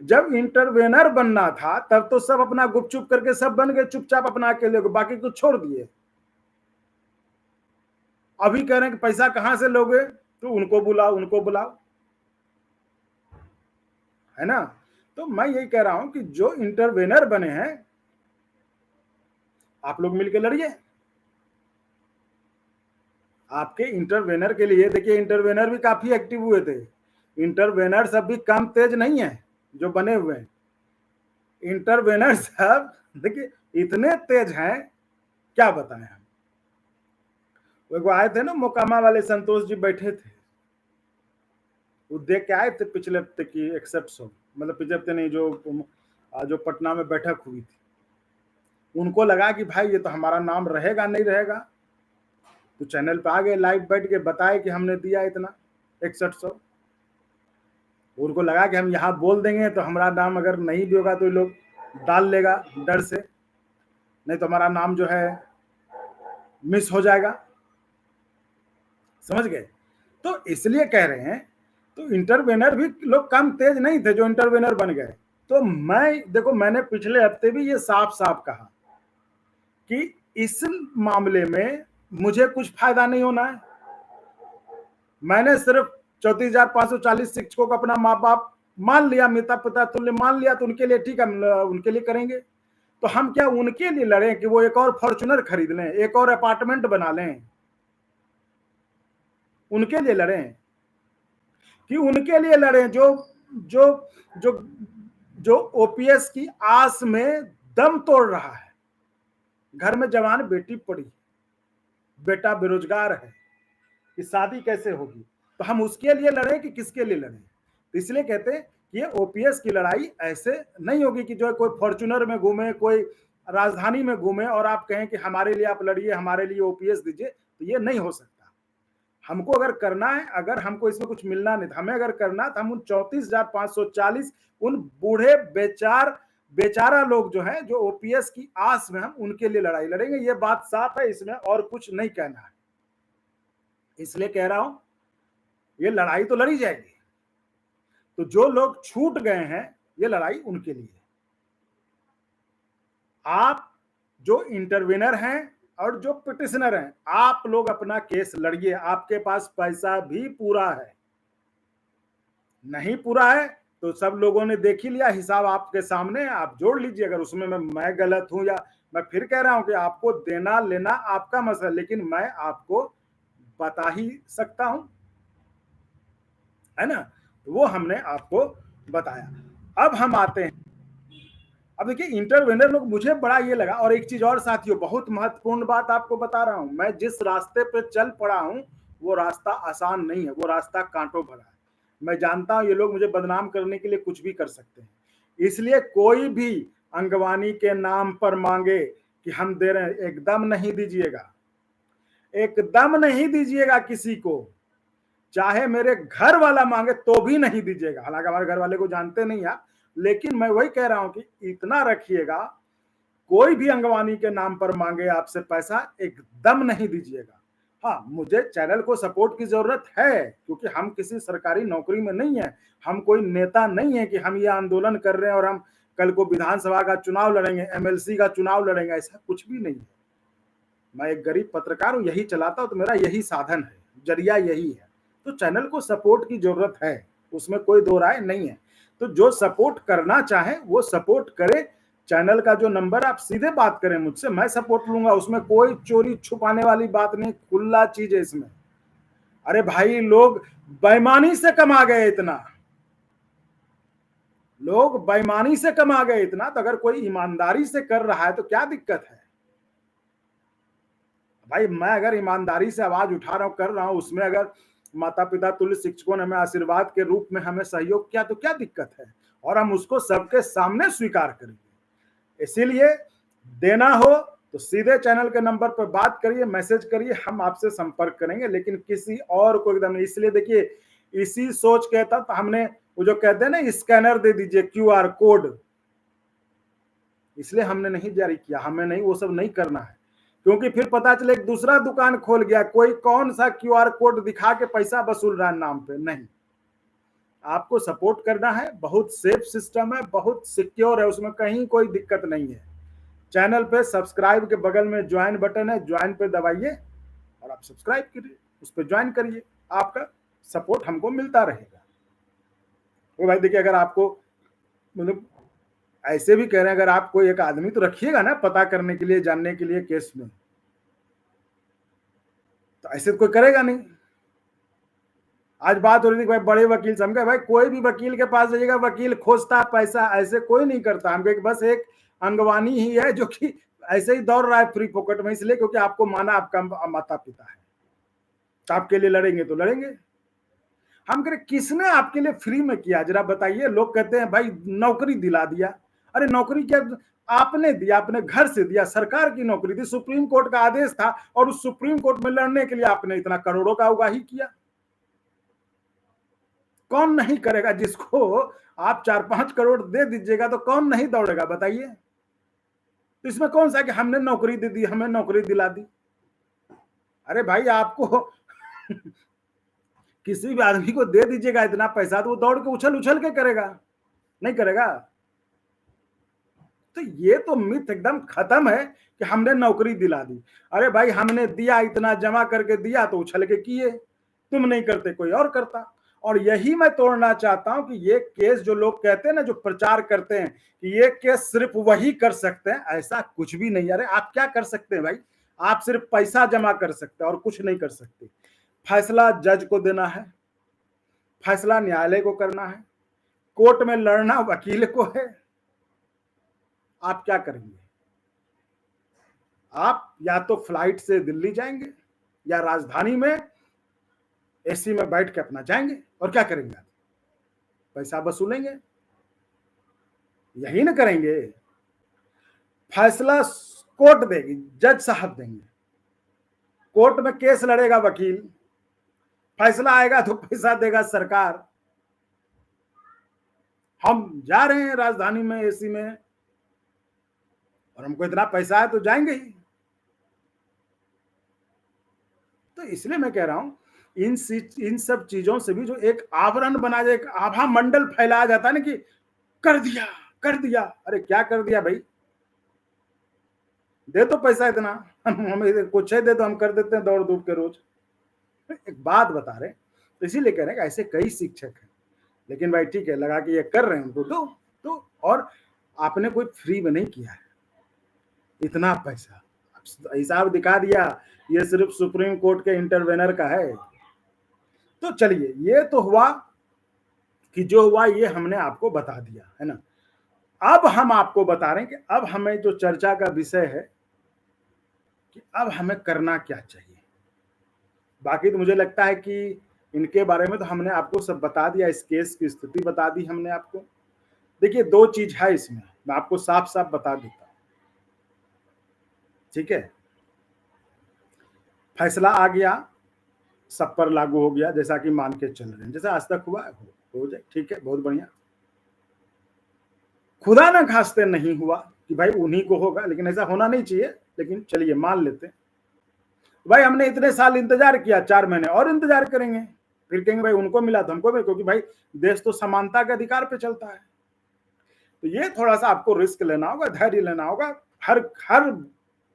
जब इंटरवेनर बनना था तब तो सब अपना गुपचुप करके सब बन गए, चुपचाप अपना अकेले को, बाकी को छोड़ दिए। अभी कह रहे हैं कि पैसा कहां से लोगे, तो उनको बुलाओ, है ना? तो मैं यही कह रहा हूं कि जो इंटरवेनर बने हैं, आप लोग मिलकर लड़िए। आपके इंटरवेनर के लिए, देखिए इंटरवेनर भी काफी एक्टिव हुए थे, इंटरवेनर सब भी कम तेज नहीं है जो बने हुए हैं। इंटरवेनर सब देखिए इतने तेज हैं, क्या बताएं हम। वो आए थे ना, मोकामा वाले संतोष जी बैठे थे, वो देख के आए थे पिछले हफ्ते की एक्सेप्ट शो, मतलब पिछले हफ्ते नहीं, जो पटना में बैठक हुई थी, उनको लगा कि भाई ये तो हमारा नाम रहेगा नहीं रहेगा, तो चैनल पे आ गए, लाइव बैठ के बताए कि हमने दिया इतना 6100। उनको लगा कि हम यहाँ बोल देंगे तो हमारा नाम अगर नहीं भी होगा तो लोग डाल लेगा डर से, नहीं तो हमारा नाम जो है मिस हो जाएगा, समझ गए? तो इसलिए कह रहे हैं, तो इंटरवेनर भी लोग कम तेज नहीं थे जो इंटरवेनर बन गए। तो मैं देखो, मैंने पिछले हफ्ते भी ये साफ साफ कहा कि इस मामले में मुझे कुछ फायदा नहीं होना है। मैंने सिर्फ 34,540 शिक्षकों को अपना माँ बाप मान लिया, माता पिता तुल्य मान लिया, तो उनके लिए ठीक है, उनके लिए करेंगे। तो हम क्या उनके लिए लड़ें कि वो एक और फॉर्च्यूनर खरीद लें, एक और अपार्टमेंट बना लें? उनके लिए लड़ें कि उनके लिए लड़ें जो जो जो जो ओपीएस की आस में दम तोड़ रहा है, घर में जवान बेटी पड़ी, बेटा बेरोजगार है, कि शादी कैसे होगी? तो हम उसके लिए लड़ें कि किसके लिए लड़ें? तो इसलिए कहते हैं कि ये ओपीएस की लड़ाई ऐसे नहीं होगी कि जो कोई फॉर्च्यूनर में घूमे, कोई राजधानी में घूमे और आप कहें कि हमारे लिए आप लड़िए, हमारे लिए ओपीएस दीजिए, तो ये नहीं हो सकता। हमको अगर करना है, अगर हमको इसमें कुछ मिलना नहीं, हमें अगर करना तो हम उन 34,540 उन बूढ़े बेचारा लोग जो हैं, जो ओपीएस की आस में, हम उनके लिए लड़ाई लड़ेंगे। ये बात साफ है, इसमें और कुछ नहीं कहना है। इसलिए कह रहा हूं, ये लड़ाई तो लड़ी जाएगी। तो जो लोग छूट गए हैं, ये लड़ाई उनके लिए। आप जो इंटरवेनर हैं और जो पिटिशनर हैं, आप लोग अपना केस लड़िए। आपके पास पैसा भी पूरा है, नहीं पूरा है तो सब लोगों ने देख ही लिया, हिसाब आपके सामने, आप जोड़ लीजिए। अगर उसमें मैं गलत हूं, या मैं फिर कह रहा हूं कि आपको देना लेना आपका मसला, लेकिन मैं आपको बता ही सकता हूं, है ना? तो वो हमने आपको बताया। अब हम आते हैं, अब देखिए इंटरवेनर लोग, मुझे बड़ा ये लगा। और एक चीज और साथियों, बहुत महत्वपूर्ण बात आपको बता रहा हूं, मैं जिस रास्ते पे चल पड़ा हूं वो रास्ता आसान नहीं है, वो रास्ता कांटों भरा है। मैं जानता हूं ये लोग मुझे बदनाम करने के लिए कुछ भी कर सकते हैं, इसलिए कोई भी अंगवानी के नाम पर मांगे कि हम दे रहे हैं, एकदम नहीं दीजिएगा, एकदम नहीं दीजिएगा किसी को। चाहे मेरे घर वाला मांगे तो भी नहीं दीजिएगा, हालांकि हमारे घर वाले को जानते नहीं आप, लेकिन मैं वही कह रहा हूं कि इतना रखिएगा कोई भी अंगवानी के नाम पर मांगे आपसे पैसा, एकदम नहीं दीजिएगा। हाँ, मुझे चैनल को सपोर्ट की जरूरत है, क्योंकि हम किसी सरकारी नौकरी में नहीं है, हम कोई नेता नहीं है कि हम ये आंदोलन कर रहे हैं और हम कल को विधानसभा का चुनाव लड़ेंगे, एमएलसी का चुनाव लड़ेंगे, ऐसा कुछ भी नहीं है। मैं एक गरीब पत्रकार हूँ, यही चलाता हूँ, तो मेरा यही साधन है, जरिया यही है। तो चैनल को सपोर्ट की जरूरत है, उसमें कोई दो राय नहीं है। तो जो सपोर्ट करना चाहे वो सपोर्ट करे। चैनल का जो नंबर, आप सीधे बात करें मुझसे, मैं सपोर्ट लूंगा, उसमें कोई चोरी छुपाने वाली बात नहीं, खुला चीज है इसमें। अरे भाई, लोग बेईमानी से कमा गए इतना, लोग बेईमानी से कमा गए इतना, तो अगर कोई ईमानदारी से कर रहा है तो क्या दिक्कत है भाई? मैं अगर ईमानदारी से आवाज उठा रहा हूं, कर रहा हूं, उसमें अगर माता पिता तुल्य शिक्षकों ने हमें आशीर्वाद के रूप में हमें सहयोग किया तो क्या दिक्कत है? और हम उसको सबके सामने स्वीकार करेंगे। इसीलिए देना हो तो सीधे चैनल के नंबर पर बात करिए, मैसेज करिए, हम आपसे संपर्क करेंगे, लेकिन किसी और को एकदम नहीं। इसलिए देखिए, इसी सोच के तहत हमने वो जो कहते हैं ना, स्कैनर दे दीजिए, क्यूआर कोड, इसलिए हमने नहीं जारी किया। हमें नहीं, वो सब नहीं करना है, क्योंकि फिर पता चले एक दूसरा दुकान खोल गया, कोई कौन सा क्यूआर कोड दिखा के पैसा वसूल रहा है नाम पे। नहीं, आपको सपोर्ट करना है, बहुत सेफ सिस्टम है, बहुत सिक्योर है, उसमें कहीं कोई दिक्कत नहीं है। चैनल पे सब्सक्राइब के बगल में ज्वाइन बटन है, ज्वाइन पे दबाइए और आप सब्सक्राइब करिए, उस पर ज्वाइन करिए, आपका सपोर्ट हमको मिलता रहेगा। वो भाई देखिए, अगर आपको मतलब ऐसे भी कह रहे हैं, अगर आप कोई एक आदमी तो रखिएगा ना पता करने के लिए, जानने के लिए केस में, तो ऐसे तो कोई करेगा नहीं। आज बात हो रही थी भाई बड़े वकील से, हम कहे भाई कोई भी वकील के पास जाइएगा, वकील खोजता पैसा, ऐसे कोई नहीं करता। हम कहे बस एक अंगवानी ही है जो कि ऐसे ही दौड़ रहा है फ्री पॉकेट में, इसलिए क्योंकि आपको माना आपका माता पिता है, तो आपके लिए लड़ेंगे तो लड़ेंगे। हम कह रहे किसने आपके लिए फ्री में किया, जरा बताइए। लोग कहते हैं भाई नौकरी दिला दिया। अरे नौकरी क्या आपने दिया? अपने घर से दिया, सरकार की नौकरी थी, सुप्रीम कोर्ट का आदेश था, और उस सुप्रीम कोर्ट में लड़ने के लिए आपने इतना करोड़ों का उगाही किया। कौन नहीं करेगा? जिसको आप 4-5 करोड़ दे दीजिएगा तो कौन नहीं दौड़ेगा, बताइए। तो इसमें कौन सा कि हमने नौकरी दे दी, हमें नौकरी दिला दी? अरे भाई, आपको किसी भी आदमी को दे दीजिएगा इतना पैसा, तो वो दौड़ के उछल उछल के करेगा, नहीं करेगा? तो ये तो मिथ एकदम खत्म है कि हमने नौकरी दिला दी। अरे भाई, हमने दिया, इतना जमा करके दिया तो उछल के किए। तुम नहीं करते, कोई और करता। और यही मैं तोड़ना चाहता हूं कि ये केस जो लोग कहते हैं ना, जो प्रचार करते हैं कि ये केस सिर्फ वही कर सकते हैं, ऐसा कुछ भी नहीं। अरे आप क्या कर सकते हैं भाई? आप सिर्फ पैसा जमा कर सकते हैं और कुछ नहीं कर सकते। फैसला जज को देना है, फैसला न्यायालय को करना है, कोर्ट में लड़ना वकील को है। आप क्या करेंगे? आप या तो फ्लाइट से दिल्ली जाएंगे या राजधानी में एसी में बैठ के अपना जाएंगे, और क्या करेंगे? पैसा वसूलेंगे, यही ना करेंगे। फैसला कोर्ट देगी, जज साहब देंगे, कोर्ट में केस लड़ेगा वकील, फैसला आएगा तो पैसा देगा सरकार। हम जा रहे हैं राजधानी में एसी में, और हमको इतना पैसा है तो जाएंगे ही। तो इसलिए मैं कह रहा हूं, इन सब चीजों से भी जो एक आवरण बना जाए, एक आभा मंडल फैलाया जाता है ना कि कर दिया कर दिया। अरे क्या कर दिया भाई? दे तो पैसा इतना, हमें कुछ है दे तो हम कर देते हैं दौड़ धूप के रोज। एक बात बता रहे, तो इसीलिए कह रहे हैं कि ऐसे कई शिक्षक हैं, लेकिन भाई ठीक है, लगा कि ये कर रहे हैं उनको तो और आपने कोई फ्री में नहीं किया है। इतना पैसा हिसाब दिखा दिया, ये सिर्फ सुप्रीम कोर्ट के इंटरवेनर का है। तो चलिए, ये तो हुआ कि जो हुआ ये हमने आपको बता दिया है ना। अब हम आपको बता रहे हैं कि अब हमें जो चर्चा का विषय है कि अब हमें करना क्या चाहिए। बाकी तो मुझे लगता है कि इनके बारे में तो हमने आपको सब बता दिया, इस केस की स्थिति बता दी हमने आपको। देखिए, दो चीज है इसमें, मैं आपको साफ साफ बता देता हूं, ठीक है। फैसला आ गया, सब पर लागू हो गया, जैसा कि मान के चल रहे हैं, जैसा आज तक हुआ हो जाए, ठीक है, बहुत बढ़िया। खुदा ना खास्ते नहीं हुआ कि भाई उन्हीं को होगा, लेकिन ऐसा होना नहीं चाहिए, लेकिन चलिए मान लेते हैं। भाई हमने इतने साल इंतजार किया, 4 महीने और इंतजार करेंगे, फिर कहेंगे भाई उनको मिला तो हमको भी, क्योंकि भाई देश तो समानता के अधिकार पे चलता है। तो ये थोड़ा सा आपको रिस्क लेना होगा, धैर्य लेना होगा, हर हर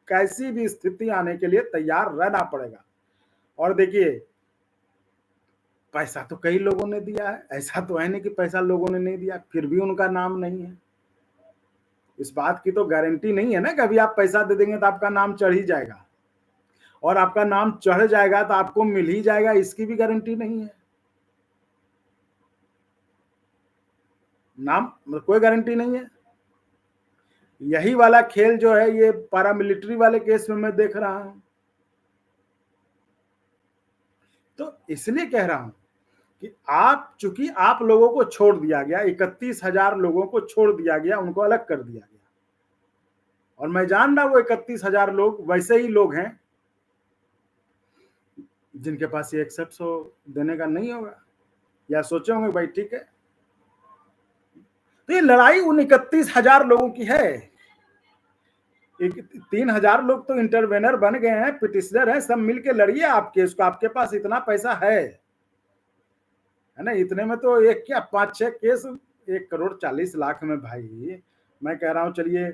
कैसी भी स्थिति आने के लिए तैयार रहना पड़ेगा। और देखिए पैसा तो कई लोगों ने दिया है, ऐसा तो है नहीं कि पैसा लोगों ने नहीं दिया, फिर भी उनका नाम नहीं है। इस बात की तो गारंटी नहीं है ना कि अभी आप पैसा दे देंगे तो आपका नाम चढ़ ही जाएगा, और आपका नाम चढ़ जाएगा तो आपको मिल ही जाएगा, इसकी भी गारंटी नहीं है। नाम मतलब कोई गारंटी नहीं है। यही वाला खेल जो है ये पैरामिलिट्री वाले केस में मैं देख रहा हूं। तो इसलिए कह रहा हूं कि आप, चूंकि आप लोगों को छोड़ दिया गया, 31,000 लोगों को छोड़ दिया गया, उनको अलग कर दिया गया, और मैं जान रहा हूं वो 31,000 लोग वैसे ही लोग हैं जिनके पास ये 100 देने का नहीं होगा, या सोचे होंगे भाई ठीक है। तो ये लड़ाई उन 31,000 लोगों की है। 3,000 लोग तो इंटरवेनर बन गए हैं, पिटिशनर हैं, सब मिलके लड़िए आपके, उसको आपके पास इतना पैसा है ना। इतने में तो एक क्या 5-6 केस 1,40,00,000 में भाई, मैं कह रहा हूं चलिए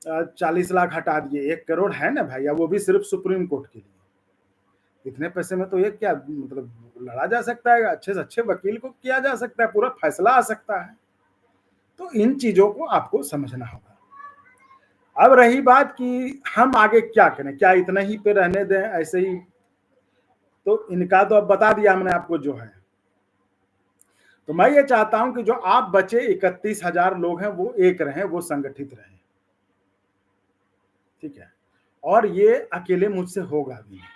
40 लाख हटा दिए, 1 करोड़ है ना भाई, वो भी सिर्फ सुप्रीम कोर्ट के लिए। इतने पैसे में तो ये क्या मतलब लड़ा जा सकता है, अच्छे से अच्छे वकील को किया जा सकता है, पूरा फैसला आ सकता है। तो इन चीजों को आपको समझना होगा। अब रही बात कि हम आगे क्या करें, क्या इतना ही पे रहने दें ऐसे ही, तो इनका तो अब बता दिया हमने आपको जो है। तो मैं ये चाहता हूं कि जो आप बचे 31,000 लोग हैं वो एक रहें, वो संगठित रहें, ठीक है। और ये अकेले मुझसे होगा भी नहीं,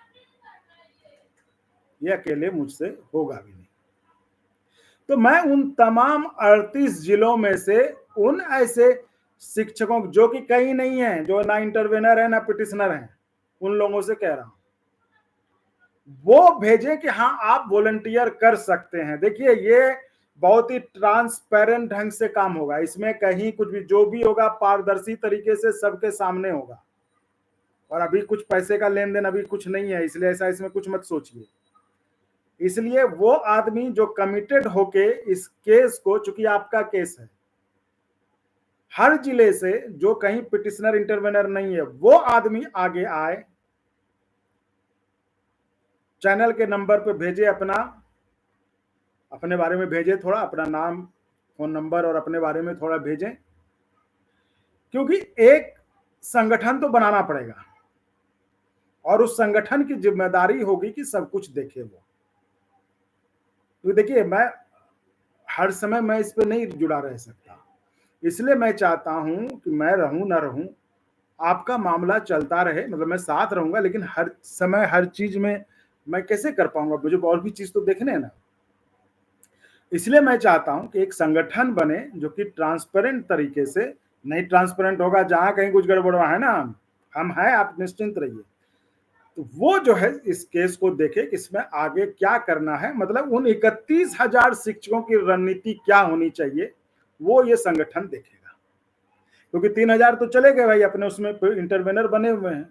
ये अकेले मुझसे होगा भी नहीं। तो मैं उन तमाम 38 जिलों में से उन ऐसे शिक्षकों जो कि कई नहीं है, जो ना इंटरवेनर है ना पिटिशनर है, उन लोगों से कह रहा हूं वो भेजें कि हाँ आप वॉलंटियर कर सकते हैं। देखिए ये बहुत ही ट्रांसपेरेंट ढंग से काम होगा, इसमें कहीं कुछ भी जो भी होगा पारदर्शी तरीके से सबके सामने होगा। और अभी कुछ पैसे का लेन देन अभी कुछ नहीं है, इसलिए ऐसा इसमें कुछ मत सोचिए। इसलिए वो आदमी जो कमिटेड होके इस केस को, चूंकि आपका केस है, हर जिले से जो कहीं पिटिशनर इंटरवेनर नहीं है वो आदमी आगे आए, चैनल के नंबर पे भेजे अपने बारे में भेजे, थोड़ा अपना नाम फोन नंबर और अपने बारे में थोड़ा भेजें, क्योंकि एक संगठन तो बनाना पड़ेगा और उस संगठन की जिम्मेदारी होगी कि सब कुछ देखे वो। तो देखिए मैं हर समय मैं इस पे नहीं जुड़ा रह सकता, इसलिए मैं चाहता हूं कि मैं रहूं ना रहूं, आपका मामला चलता रहे, मतलब मैं साथ रहूंगा, लेकिन हर समय हर चीज में मैं कैसे कर पाऊंगा, मुझे और भी चीज तो देखने हैं ना। इसलिए मैं चाहता हूं कि एक संगठन बने जो कि ट्रांसपेरेंट तरीके से, नहीं ट्रांसपेरेंट होगा जहां कहीं कुछ गड़बड़ है ना, हम हैं, आप निश्चिंत रहिए। तो वो जो है इस केस को देखे कि इसमें आगे क्या करना है, मतलब उन 31,000 शिक्षकों की रणनीति क्या होनी चाहिए वो ये संगठन देखेगा। क्योंकि 3,000 तो चले गए भाई अपने उसमें इंटरवेनर बने हुए हैं,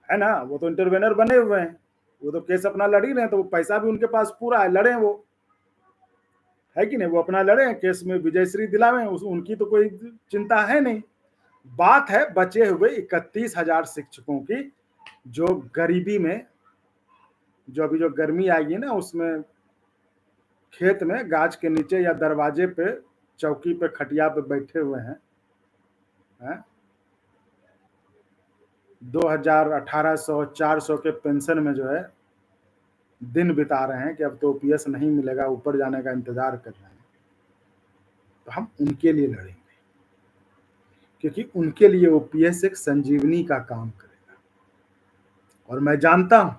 है ना, वो तो इंटरवेनर बने हुए हैं, वो तो केस अपना लड़ ही रहे हैं, तो वो पैसा भी उनके पास पूरा है, लड़े वो, है कि नहीं, वो अपना लड़े केस में विजयश्री दिलावे, उनकी तो कोई चिंता है नहीं। बात है बचे हुए 31,000 शिक्षकों की, जो गरीबी में, जो अभी जो गर्मी आएगी ना उसमें खेत में गाछ के नीचे या दरवाजे पे चौकी पे खटिया पे बैठे हुए हैं, 2,000 1,800 400 के पेंशन में जो है दिन बिता रहे हैं कि अब तो ओपीएस नहीं मिलेगा, ऊपर जाने का इंतजार कर रहे हैं। तो हम उनके लिए लड़ेंगे, क्योंकि उनके लिए ओपीएस एक संजीवनी का काम करेगा। और मैं जानता हूं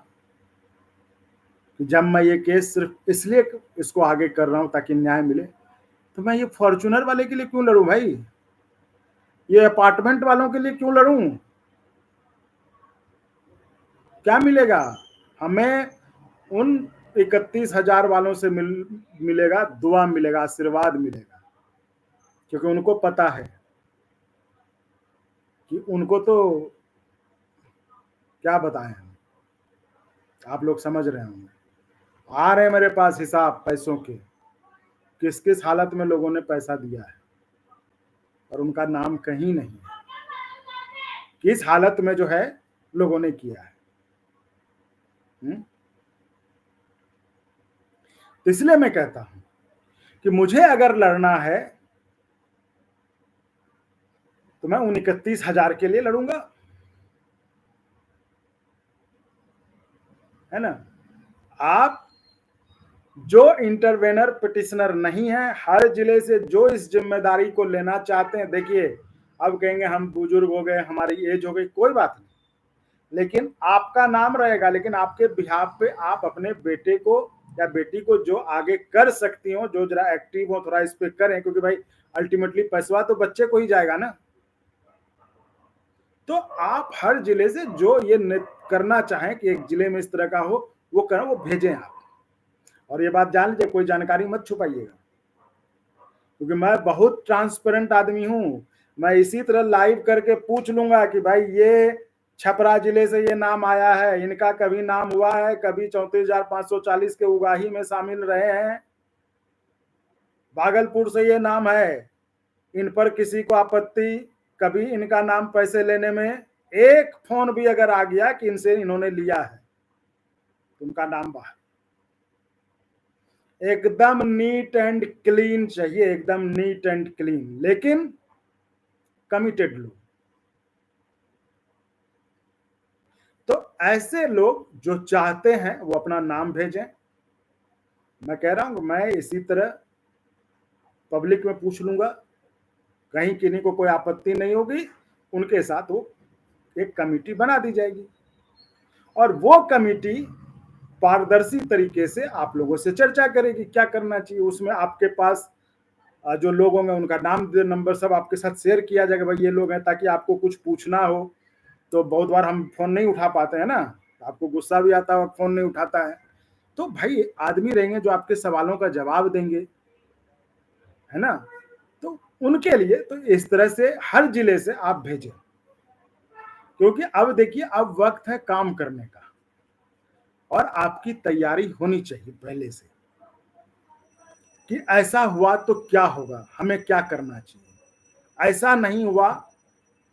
कि जब मैं ये केस सिर्फ इसलिए इसको आगे कर रहा हूं ताकि न्याय मिले, तो मैं ये फॉर्च्यूनर वाले के लिए क्यों लड़ूं भाई, ये अपार्टमेंट वालों के लिए क्यों लड़ूं, क्या मिलेगा हमें, उन 31,000 वालों से मिलेगा दुआ, मिलेगा आशीर्वाद मिलेगा, क्योंकि उनको पता है कि उनको तो क्या बताएं हम, आप लोग समझ रहे होंगे। आ रहे हैं मेरे पास हिसाब पैसों के, किस किस हालत में लोगों ने पैसा दिया है और उनका नाम कहीं नहीं है, किस हालत में जो है लोगों ने किया है। तो इसलिए मैं कहता हूं कि मुझे अगर लड़ना है तो मैं उन 31,000 के लिए लड़ूंगा, है ना। आप जो इंटरवेनर पिटिशनर नहीं है, हर जिले से जो इस जिम्मेदारी को लेना चाहते हैं, देखिए अब कहेंगे हम बुजुर्ग हो गए, हमारी एज हो गई, कोई बात नहीं, लेकिन आपका नाम रहेगा। लेकिन आपके बिहाफ पे आप अपने बेटे को या बेटी को जो आगे कर सकती हो, जो जरा एक्टिव हो, थोड़ा इस पे करें, क्योंकि भाई अल्टीमेटली पैसा तो बच्चे को ही जाएगा ना। तो आप हर जिले से जो ये करना चाहें कि एक जिले में इस तरह का हो, वो करें, वो भेजें आप। और ये बात जान लीजिए, कोई जानकारी मत छुपाइएगा, क्योंकि मैं बहुत ट्रांसपेरेंट आदमी हूं। मैं इसी तरह लाइव करके पूछ लूंगा कि भाई ये छपरा जिले से ये नाम आया है, इनका कभी नाम हुआ है, कभी 34,540 के उगाही में शामिल रहे हैं, भागलपुर से ये नाम है, इन पर किसी को आपत्ति, कभी इनका नाम पैसे लेने में एक फोन भी अगर आ गया कि इनसे इन्होंने लिया है, तो उनका नाम बाहर। एकदम नीट एंड क्लीन चाहिए, एकदम नीट एंड क्लीन, लेकिन कमिटेड लोग। तो ऐसे लोग जो चाहते हैं वो अपना नाम भेजें। मैं कह रहा हूं, मैं इसी तरह पब्लिक में पूछ लूंगा, कहीं किन्हीं को कोई आपत्ति नहीं होगी, उनके साथ वो एक कमेटी बना दी जाएगी और वो कमेटी पारदर्शी तरीके से आप लोगों से चर्चा करेगी क्या करना चाहिए। उसमें आपके पास जो लोग होंगे उनका नाम नंबर सब आपके साथ शेयर किया जाएगा, भाई ये लोग हैं, ताकि आपको कुछ पूछना हो तो बहुत बार हम फोन नहीं उठा पाते हैं ना, आपको गुस्सा भी आता है, फोन नहीं उठाता है, तो भाई आदमी रहेंगे जो आपके सवालों का जवाब देंगे, है ना। तो उनके लिए तो इस तरह से हर जिले से आप भेजें, क्योंकि अब देखिए अब वक्त है काम करने का और आपकी तैयारी होनी चाहिए पहले से कि ऐसा हुआ तो क्या होगा, हमें क्या करना चाहिए। ऐसा नहीं हुआ,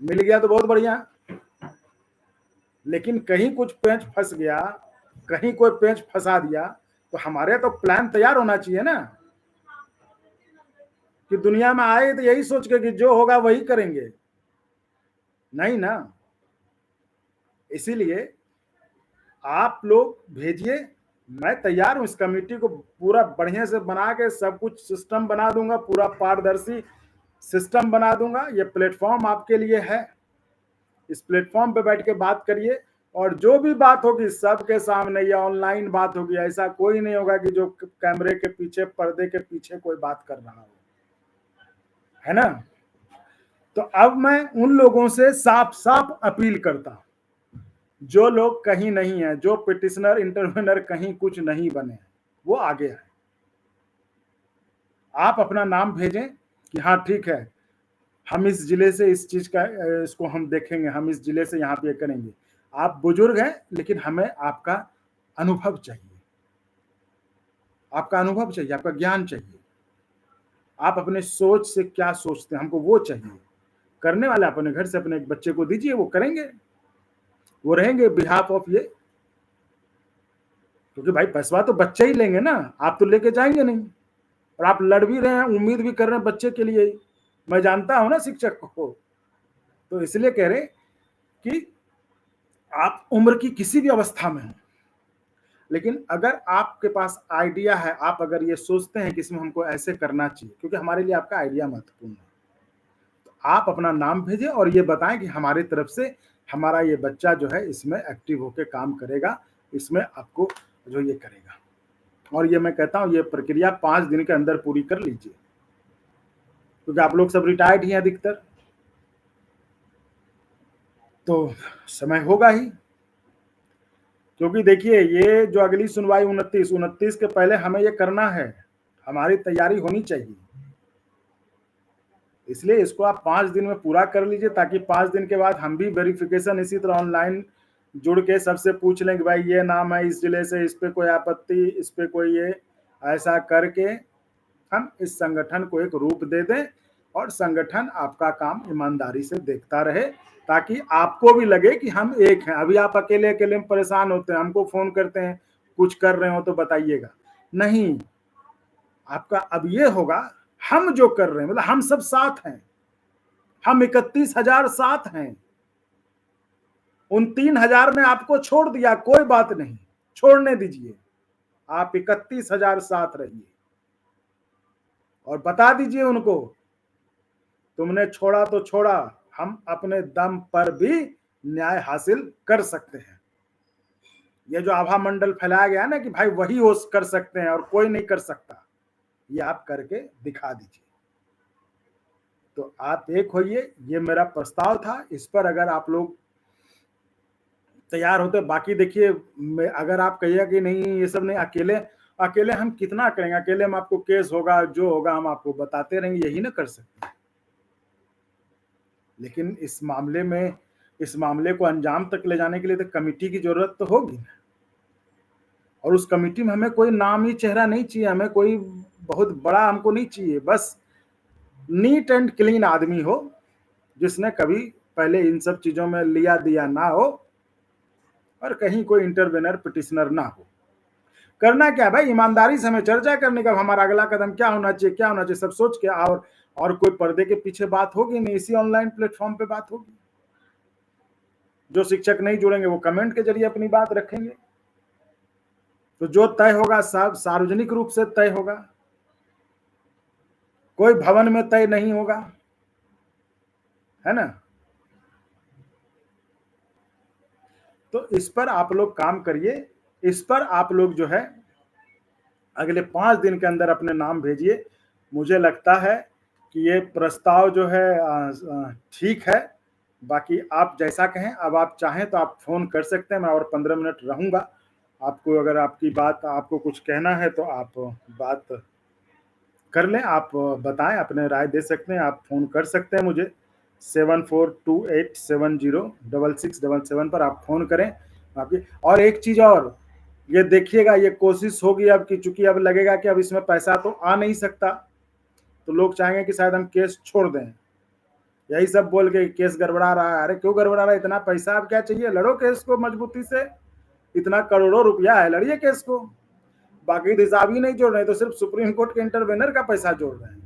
मिल गया तो बहुत बढ़िया, लेकिन कहीं कुछ पेंच फंस गया, कहीं कोई पेंच फंसा दिया, तो हमारे तो प्लान तैयार होना चाहिए ना, कि दुनिया में आए तो यही सोच के कि जो होगा वही करेंगे, नहीं ना। इसीलिए आप लोग भेजिए, मैं तैयार हूं इस कमेटी को पूरा बढ़िया से बना के सब कुछ सिस्टम बना दूंगा, पूरा पारदर्शी सिस्टम बना दूंगा। ये प्लेटफॉर्म आपके लिए है, इस प्लेटफॉर्म पे बैठ के बात करिए और जो भी बात होगी सबके सामने या ऑनलाइन बात होगी। ऐसा कोई नहीं होगा कि जो कैमरे के पीछे, पर्दे के पीछे कोई बात कर रहा हो, है ना। तो अब मैं उन लोगों से साफ साफ अपील करता हूं, जो लोग कहीं नहीं है, जो पिटिशनर इंटरवेनर कहीं कुछ नहीं बने, वो आगे है। आप अपना नाम भेजें कि हाँ ठीक है, हम इस जिले से इस चीज का इसको हम देखेंगे, हम इस जिले से यहाँ पे करेंगे। आप बुजुर्ग हैं, लेकिन हमें आपका अनुभव चाहिए, आपका अनुभव चाहिए, आपका ज्ञान चाहिए, आप अपने सोच से क्या सोचते हैं, हमको वो चाहिए। करने वाले अपने घर से अपने एक बच्चे को दीजिए, वो करेंगे, वो रहेंगे बिहाफ ऑफ ये, क्योंकि भाई पैसा तो बच्चे ही लेंगे ना, आप तो लेके जाएंगे नहीं। और आप लड़ भी रहे हैं, उम्मीद भी कर रहे हैं बच्चे के लिए ही, मैं जानता हूं ना शिक्षक को। तो इसलिए कह रहे कि आप उम्र की किसी भी अवस्था में हो, लेकिन अगर आपके पास आइडिया है, आप अगर ये सोचते हैं कि इसमें हमको ऐसे करना चाहिए, क्योंकि हमारे लिए आपका आइडिया महत्वपूर्ण है, तो आप अपना नाम भेजें और ये बताएं कि हमारी तरफ से हमारा ये बच्चा जो है इसमें एक्टिव होकर काम करेगा, इसमें आपको जो ये करेगा। और ये मैं कहता हूं, ये प्रक्रिया 5 दिन के अंदर पूरी कर लीजिए, क्योंकि आप लोग सब रिटायर्ड ही हैं अधिकतर, तो समय होगा ही। क्योंकि देखिए ये जो अगली सुनवाई 29 के पहले हमें ये करना है, हमारी तैयारी होनी चाहिए। इसलिए इसको आप 5 दिन में पूरा कर लीजिए, ताकि 5 दिन के बाद हम भी वेरिफिकेशन इसी तरह ऑनलाइन जुड़ के सबसे पूछ लें कि भाई ये नाम है इस जिले से, इस पे कोई आपत्ति, इस पे कोई ये, ऐसा करके हम इस संगठन को एक रूप दे दें और संगठन आपका काम ईमानदारी से देखता रहे, ताकि आपको भी लगे कि हम एक हैं। अभी आप अकेले अकेले में परेशान होते हैं, हमको फोन करते हैं कुछ कर रहे हो तो बताइएगा, नहीं, आपका अब ये होगा हम जो कर रहे हैं, मतलब हम सब साथ हैं, हम 31,000 साथ हैं। उन 3,000 ने आपको छोड़ दिया, कोई बात नहीं, छोड़ने दीजिए, आप 31,000 साथ रहिए और बता दीजिए उनको, तुमने छोड़ा तो छोड़ा, हम अपने दम पर भी न्याय हासिल कर सकते हैं। ये जो आभा मंडल फैलाया गया ना कि भाई वही वो कर सकते हैं और कोई नहीं कर सकता, ये आप करके दिखा दीजिए। तो आप एक होइए, ये मेरा प्रस्ताव था। इस पर अगर आप लोग तैयार होते, बाकी देखिए अगर आप कहिए कि नहीं ये सब नहीं, अकेले अकेले हम कितना करेंगे, अकेले में आपको केस होगा, जो होगा हम आपको बताते रहेंगे, यही ना कर सकते। लेकिन इस मामले को अंजाम तक ले जाने के लिए तो कमेटी की जरूरत तो होगी, और उस कमेटी में हमें कोई नामी चेहरा नहीं चाहिए, हमें कोई बहुत बड़ा हमको नहीं चाहिए, बस नीट एंड क्लीन आदमी हो, जिसने कभी पहले इन सब चीजों में लिया दिया ना हो और कहीं कोई इंटरवेनर पिटिशनर ना हो। करना क्या भाई, ईमानदारी से हमें चर्चा करने का, हमारा अगला कदम क्या होना चाहिए, क्या होना चाहिए, सब सोच के, और कोई पर्दे के पीछे बात होगी नहीं, इसी ऑनलाइन प्लेटफॉर्म पे बात होगी। जो शिक्षक नहीं जुड़ेंगे वो कमेंट के जरिए अपनी बात रखेंगे। तो जो तय होगा सब सार्वजनिक रूप से तय होगा, कोई भवन में तय नहीं होगा, है ना। तो इस पर आप लोग काम करिए, इस पर आप लोग जो है अगले 5 दिन के अंदर अपने नाम भेजिए। मुझे लगता है कि ये प्रस्ताव जो है ठीक है, बाकी आप जैसा कहें। अब आप चाहें तो आप फोन कर सकते हैं, मैं और 15 मिनट रहूंगा। आपको अगर आपको कुछ कहना है तो आप बात कर लें, आप बताएं, अपने राय दे सकते हैं, आप फोन कर सकते हैं मुझे 7428706677 पर आप फोन करें आपकी। और एक चीज और, ये देखिएगा, ये कोशिश होगी अब कि चूंकि अब लगेगा कि अब इसमें पैसा तो आ नहीं सकता, तो लोग चाहेंगे कि शायद हम केस छोड़ दें, यही सब बोल के केस गड़बड़ा रहा है। अरे क्यों गड़बड़ा रहा है, इतना पैसा अब क्या चाहिए, लड़ो केस को मजबूती से, इतना करोड़ों रुपया है, लड़िए केस को। बाकी हिसाब ही नहीं जोड़ रहे, तो सिर्फ सुप्रीम कोर्ट के इंटरवेनर का पैसा जोड़ रहे हैं,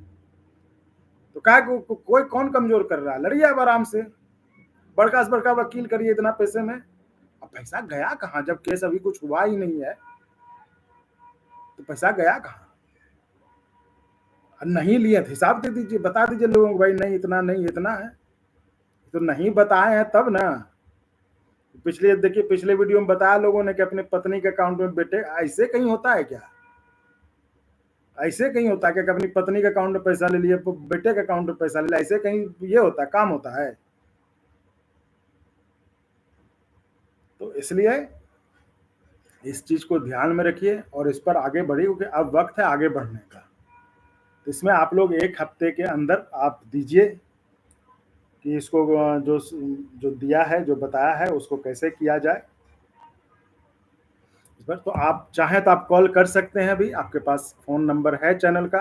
तो क्या कोई कौन कमजोर कर रहा है, लड़िए अब आराम से, बड़का से बड़का वकील करिए इतना पैसे में। अब पैसा गया कहाँ, जब केस अभी कुछ हुआ ही नहीं है तो पैसा गया कहाँ, नहीं लिए तो हिसाब दे दीजिए, बता दीजिए लोगों को, भाई नहीं इतना नहीं इतना है, तो नहीं बताए हैं तब ना। देखिए पिछले वीडियो में बताया लोगों ने कि अपनी पत्नी के अकाउंट में बेटे, ऐसे कहीं होता है क्या, ऐसे कहीं होता है कि अपनी पत्नी के अकाउंट में पैसा ले लिए, बेटे के अकाउंट में पैसा ले लिया, ऐसे कहीं ये होता है, काम होता है। तो इसलिए इस चीज को ध्यान में रखिए और इस पर आगे बढ़िए, क्योंकि अब वक्त है आगे बढ़ने का। तो इसमें आप लोग 1 हफ्ते के अंदर आप दीजिए कि इसको जो दिया है, जो बताया है, उसको कैसे किया जाए। इस पर तो आप चाहें तो आप कॉल कर सकते हैं, अभी आपके पास फोन नंबर है चैनल का,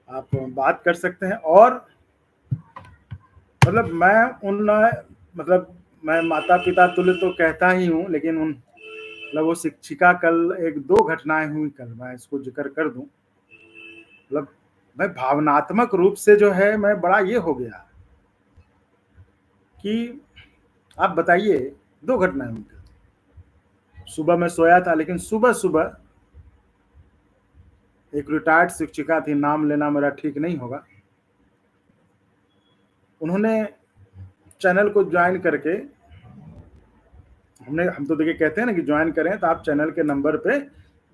आप बात कर सकते हैं। और मतलब मैं माता पिता तुल्य तो कहता ही हूँ, लेकिन मतलब वो शिक्षिका, कल 1-2 घटनाएं हुई, कल मैं इसको जिक्र कर दूं। मतलब मैं भावनात्मक रूप से जो है मैं बड़ा ये हो गया कि आप बताइए, 2 घटनाएं हुई। सुबह मैं सोया था, लेकिन सुबह सुबह एक रिटायर्ड शिक्षिका थी, नाम लेना मेरा ठीक नहीं होगा, उन्होंने चैनल को ज्वाइन करके, हम तो देखिए कहते हैं ना कि ज्वाइन करें तो आप चैनल के नंबर पे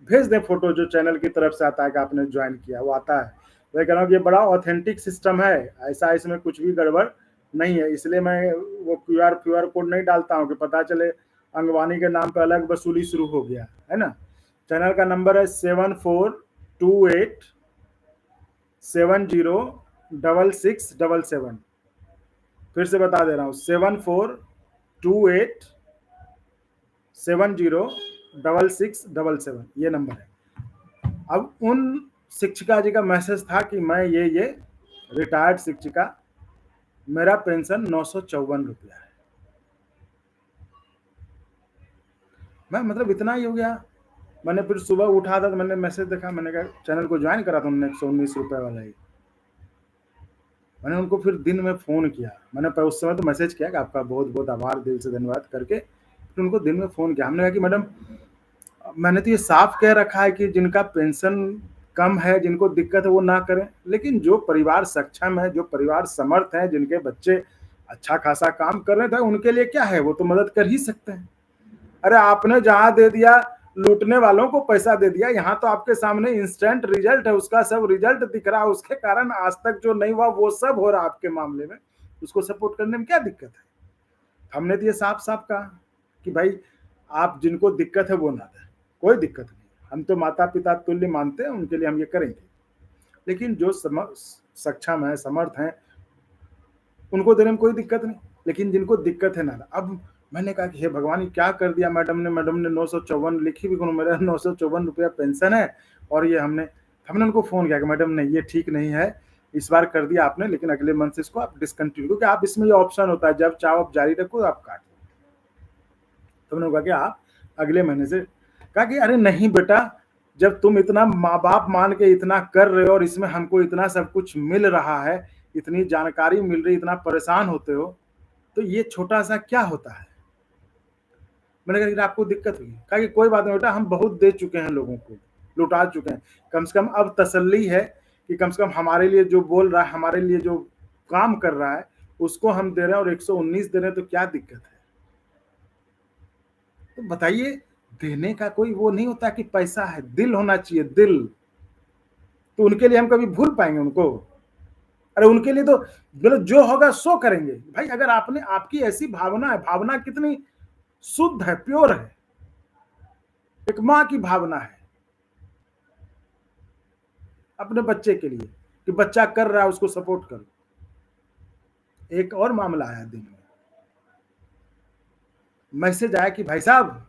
भेज दें फोटो, जो चैनल की तरफ से आता है कि आपने ज्वाइन किया, वो आता है। मैं कह रहा हूँ कि ये बड़ा ऑथेंटिक सिस्टम है, ऐसा इसमें कुछ भी गड़बड़ नहीं है, इसलिए मैं वो क्यूआर कोड नहीं डालता हूँ कि पता चले अंगवानी के नाम पे अलग वसूली शुरू हो गया है ना। चैनल का नंबर है 7428706677। 742677। फिर से बता दे रहा हूँ, 7428706677, ये नंबर है। अब उन शिक्षिका जी का मैसेज था कि मैं ये रिटायर्ड शिक्षिका, मेरा पेंशन 954 रुपया है। मैं मतलब इतना ही हो गया। मैंने फिर सुबह उठा था तो मैंने मैसेज देखा, मैंने कहा चैनल को ज्वाइन करा था उन्होंने 119 रुपये वाला ही। मैंने उनको फिर दिन में फ़ोन किया, मैंने उस समय तो मैसेज किया कि आपका बहुत बहुत आभार, दिल से धन्यवाद करके फिर उनको दिन में फ़ोन किया। हमने कहा कि मैडम, मैंने तो ये साफ कह रखा है कि जिनका पेंशन कम है, जिनको दिक्कत है वो ना करें, लेकिन जो परिवार सक्षम है, जो परिवार समर्थ है, जिनके बच्चे अच्छा खासा काम कर रहे थे, उनके लिए क्या है, वो तो मदद कर ही सकते हैं। अरे आपने जहां दे दिया, लूटने वालों को पैसा दे दिया, यहाँ तो आपके सामने इंस्टेंट रिजल्ट है, उसका सब रिजल्ट दिख रहा है, उसके कारण आज तक जो नहीं हुआ वो सब हो रहा आपके मामले में, उसको सपोर्ट करने में क्या दिक्कत है। हमने तो ये साफ साफ कहा कि भाई आप जिनको दिक्कत है वो ना दें, कोई दिक्कत नहीं, हम तो माता पिता तुल्य मानते हैं, उनके लिए हम ये करेंगे, लेकिन जो सक्षम है, समर्थ है, उनको देने में कोई दिक्कत नहीं, लेकिन जिनको दिक्कत है ना। अब मैंने कहा कि हे भगवान, क्या कर दिया मैडम ने 954 लिखी भी, मेरा 954 रुपया पेंशन है, और ये हमने उनको फोन किया कि मैडम नहीं, ये ठीक नहीं है, इस बार कर दिया आपने, लेकिन अगले मंथ से इसको आप डिसकंटिन्यू, क्योंकि आप इसमें ये ऑप्शन होता है, जब चाहो आप जारी रखो, आप काट। तो मैंने कहा कि आप अगले महीने से, कहा कि अरे नहीं बेटा, जब तुम इतना माँ बाप मान के इतना कर रहे हो और इसमें हमको इतना सब कुछ मिल रहा है, इतनी जानकारी मिल रही, इतना परेशान होते हो, तो ये छोटा सा क्या होता है। मैंने कहा कि आपको दिक्कत हुई, कहा कि कोई बात नहीं बेटा, हम बहुत दे चुके हैं, लोगों को लुटा चुके हैं, कम से कम अब तसल्ली है कि कम से कम हमारे लिए जो बोल रहा है, हमारे लिए जो काम कर रहा है, उसको हम दे रहे हैं, और 119 दे रहे हैं, तो क्या दिक्कत है। तो बताइए, देने का कोई वो नहीं होता कि पैसा है, दिल होना चाहिए, दिल। तो उनके लिए हम कभी भूल पाएंगे उनको? अरे उनके लिए तो मतलब जो होगा सो करेंगे भाई। अगर आपने, आपकी ऐसी भावना है, भावना कितनी शुद्ध है, प्योर है, एक माँ की भावना है अपने बच्चे के लिए कि बच्चा कर रहा है, उसको सपोर्ट करो। एक और मामला आया दिन में, मैसेज आया कि भाई साहब,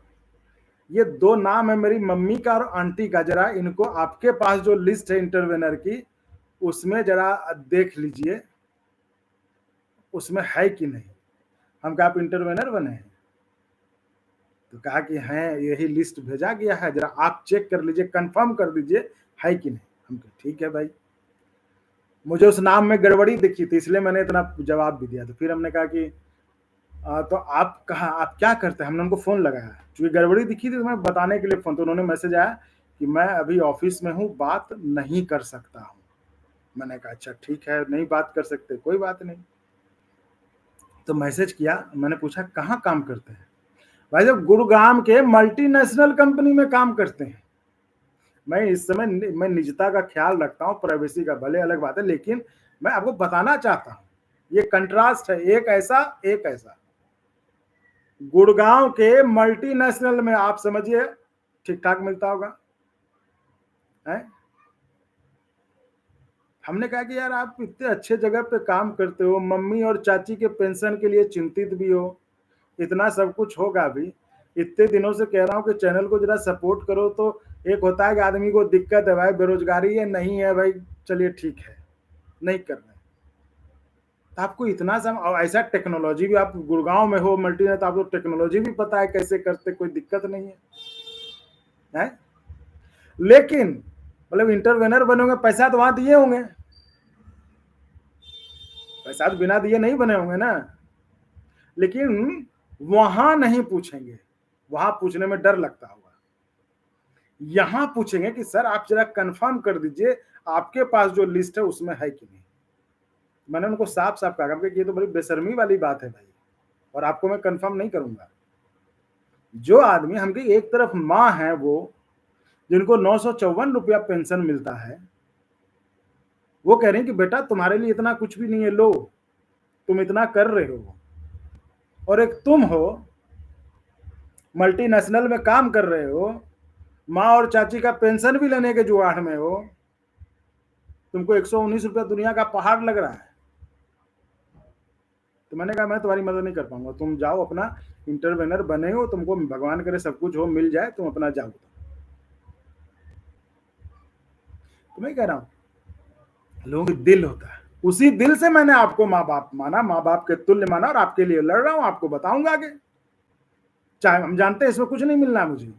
ये 2 नाम है मेरी मम्मी का और आंटी का, जरा इनको आपके पास जो लिस्ट है इंटरवेनर की, उसमें जरा देख लीजिए, उसमें है कि नहीं। हम कहा आप इंटरवेनर बने हैं? तो कहा कि हैं, यही लिस्ट भेजा गया है, जरा आप चेक कर लीजिए, कंफर्म कर दीजिए है कि नहीं। हम कहा ठीक है भाई। मुझे उस नाम में गड़बड़ी दिखी थी, इसलिए मैंने इतना जवाब भी दिया। तो फिर हमने कहा कि तो आप कहा, आप क्या करते हैं, हमने उनको फ़ोन लगाया, क्योंकि गड़बड़ी दिखी थी तो मैं बताने के लिए फ़ोन, तो उन्होंने मैसेज आया कि मैं अभी ऑफिस में हूँ, बात नहीं कर सकता हूँ। मैंने कहा अच्छा ठीक है, नहीं बात कर सकते, कोई बात नहीं। तो मैसेज किया, मैंने पूछा कहाँ काम करते हैं? भाई साहब गुरुग्राम के मल्टीनेशनल कंपनी में काम करते हैं। मैं इस समय मैं निजता का ख्याल रखता हूँ, प्राइवेसी का भले अलग बात है, लेकिन मैं आपको बताना चाहता हूँ, ये कंट्रास्ट है, एक ऐसा एक ऐसा। गुड़गांव के मल्टीनेशनल में आप समझिए ठीक ठाक मिलता होगा है? हमने कहा कि यार आप इतने अच्छे जगह पे काम करते हो, मम्मी और चाची के पेंशन के लिए चिंतित भी हो, इतना सब कुछ होगा भी, इतने दिनों से कह रहा हूँ कि चैनल को जरा सपोर्ट करो। तो एक होता है कि आदमी को दिक्कत है भाई, बेरोजगारी है, नहीं है भाई, चलिए ठीक है, नहीं कर रहे। तो आपको इतना सब ऐसा टेक्नोलॉजी भी, आप गुड़गांव में हो मल्टी है, तो आपको टेक्नोलॉजी भी पता है कैसे करते, कोई दिक्कत नहीं है? लेकिन मतलब इंटरवेनर बने होंगे, पैसा तो वहां दिए होंगे, पैसा तो बिना दिए नहीं बने होंगे ना। लेकिन वहां नहीं पूछेंगे, वहां पूछने में डर लगता होगा। यहां पूछेंगे कि सर आप जरा कंफर्म कर दीजिए आपके पास जो लिस्ट है उसमें है कि नहीं। मैंने उनको साफ साफ कहा कि ये तो बड़ी बेशर्मी वाली बात है भाई, और आपको मैं कंफर्म नहीं करूंगा। जो आदमी, हमकी एक तरफ माँ है वो, जिनको 954 रुपया पेंशन मिलता है, वो कह रहे हैं कि बेटा तुम्हारे लिए इतना कुछ भी नहीं है, लो तुम इतना कर रहे हो, और एक तुम हो मल्टीनेशनल में काम कर रहे हो, माँ और चाची का पेंशन भी लेने के जुगाड़ में हो, तुमको 119 रुपया दुनिया का पहाड़ लग रहा है। तो मैंने कहा मैं तुम्हारी मदद नहीं कर पाऊंगा, तुम जाओ अपना इंटरवेनर बने हो, तुमको भगवान करे सब कुछ हो मिल जाए, तुम अपना जाओ। तो मैं कह रहा हूं लोगों के दिल होता है, उसी दिल से मैंने आपको माँ बाप माना, माँ बाप के तुल्य माना, और आपके लिए लड़ रहा हूं, आपको बताऊंगा आगे। चाहे हम जानते हैं इसमें कुछ नहीं मिलना मुझे,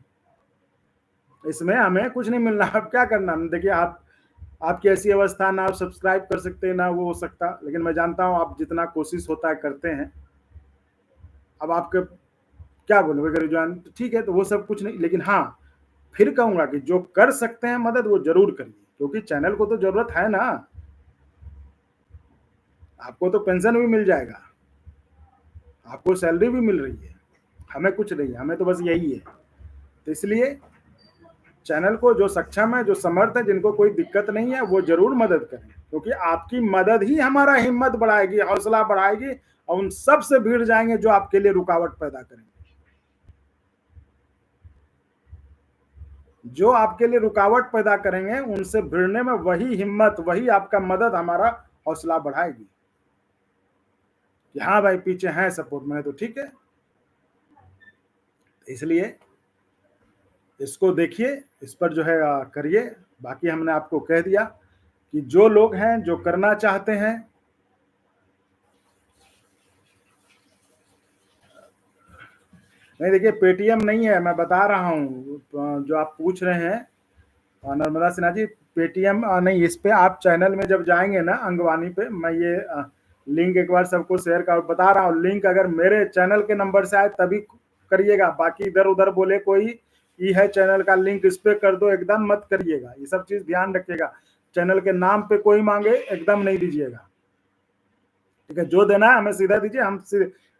इसमें हमें कुछ नहीं मिलना। अब क्या करना, देखिए आपकी ऐसी अवस्था, ना आप सब्सक्राइब कर सकते ना वो हो सकता, लेकिन मैं जानता हूं आप जितना कोशिश होता है करते हैं। अब आपके क्या बोले वगैरह जान, ठीक है, तो वो सब कुछ नहीं, लेकिन हाँ फिर कहूंगा कि जो कर सकते हैं मदद वो जरूर करिए, क्योंकि चैनल को तो जरूरत है ना। आपको तो पेंशन भी मिल जाएगा, आपको सैलरी भी मिल रही है, हमें कुछ नहीं, हमें तो बस यही है। तो इसलिए चैनल को जो सक्षम है, जो समर्थ है, जिनको कोई दिक्कत नहीं है, वो जरूर मदद करें, क्योंकि आपकी मदद ही हमारा हिम्मत बढ़ाएगी, हौसला बढ़ाएगी, और उन सब से भिड़ जाएंगे जो आपके लिए रुकावट पैदा करेंगे। जो आपके लिए रुकावट पैदा करेंगे उनसे भिड़ने में वही हिम्मत, वही आपका मदद हमारा हौसला बढ़ाएगी कि हाँ भाई पीछे हैं सपोर्ट में, तो ठीक है। इसलिए इसको देखिए, इस पर जो है करिए। बाकी हमने आपको कह दिया कि जो लोग हैं, जो करना चाहते हैं, नहीं देखिए पेटीएम नहीं है, मैं बता रहा हूँ जो आप पूछ रहे हैं नर्मदा सिन्हा जी, पेटीएम नहीं। इस पे आप चैनल में जब जाएंगे ना अंगवानी पे, मैं ये लिंक एक बार सबको शेयर कर बता रहा हूँ, लिंक अगर मेरे चैनल के नंबर से आए तभी करिएगा, बाकी इधर उधर बोले कोई ये है चैनल का लिंक इस पे कर दो, एकदम मत करिएगा, ये सब चीज ध्यान रखिएगा। चैनल के नाम पे कोई मांगे एकदम नहीं दीजिएगा, ठीक है। जो देना है हमें सीधा दीजिए, हम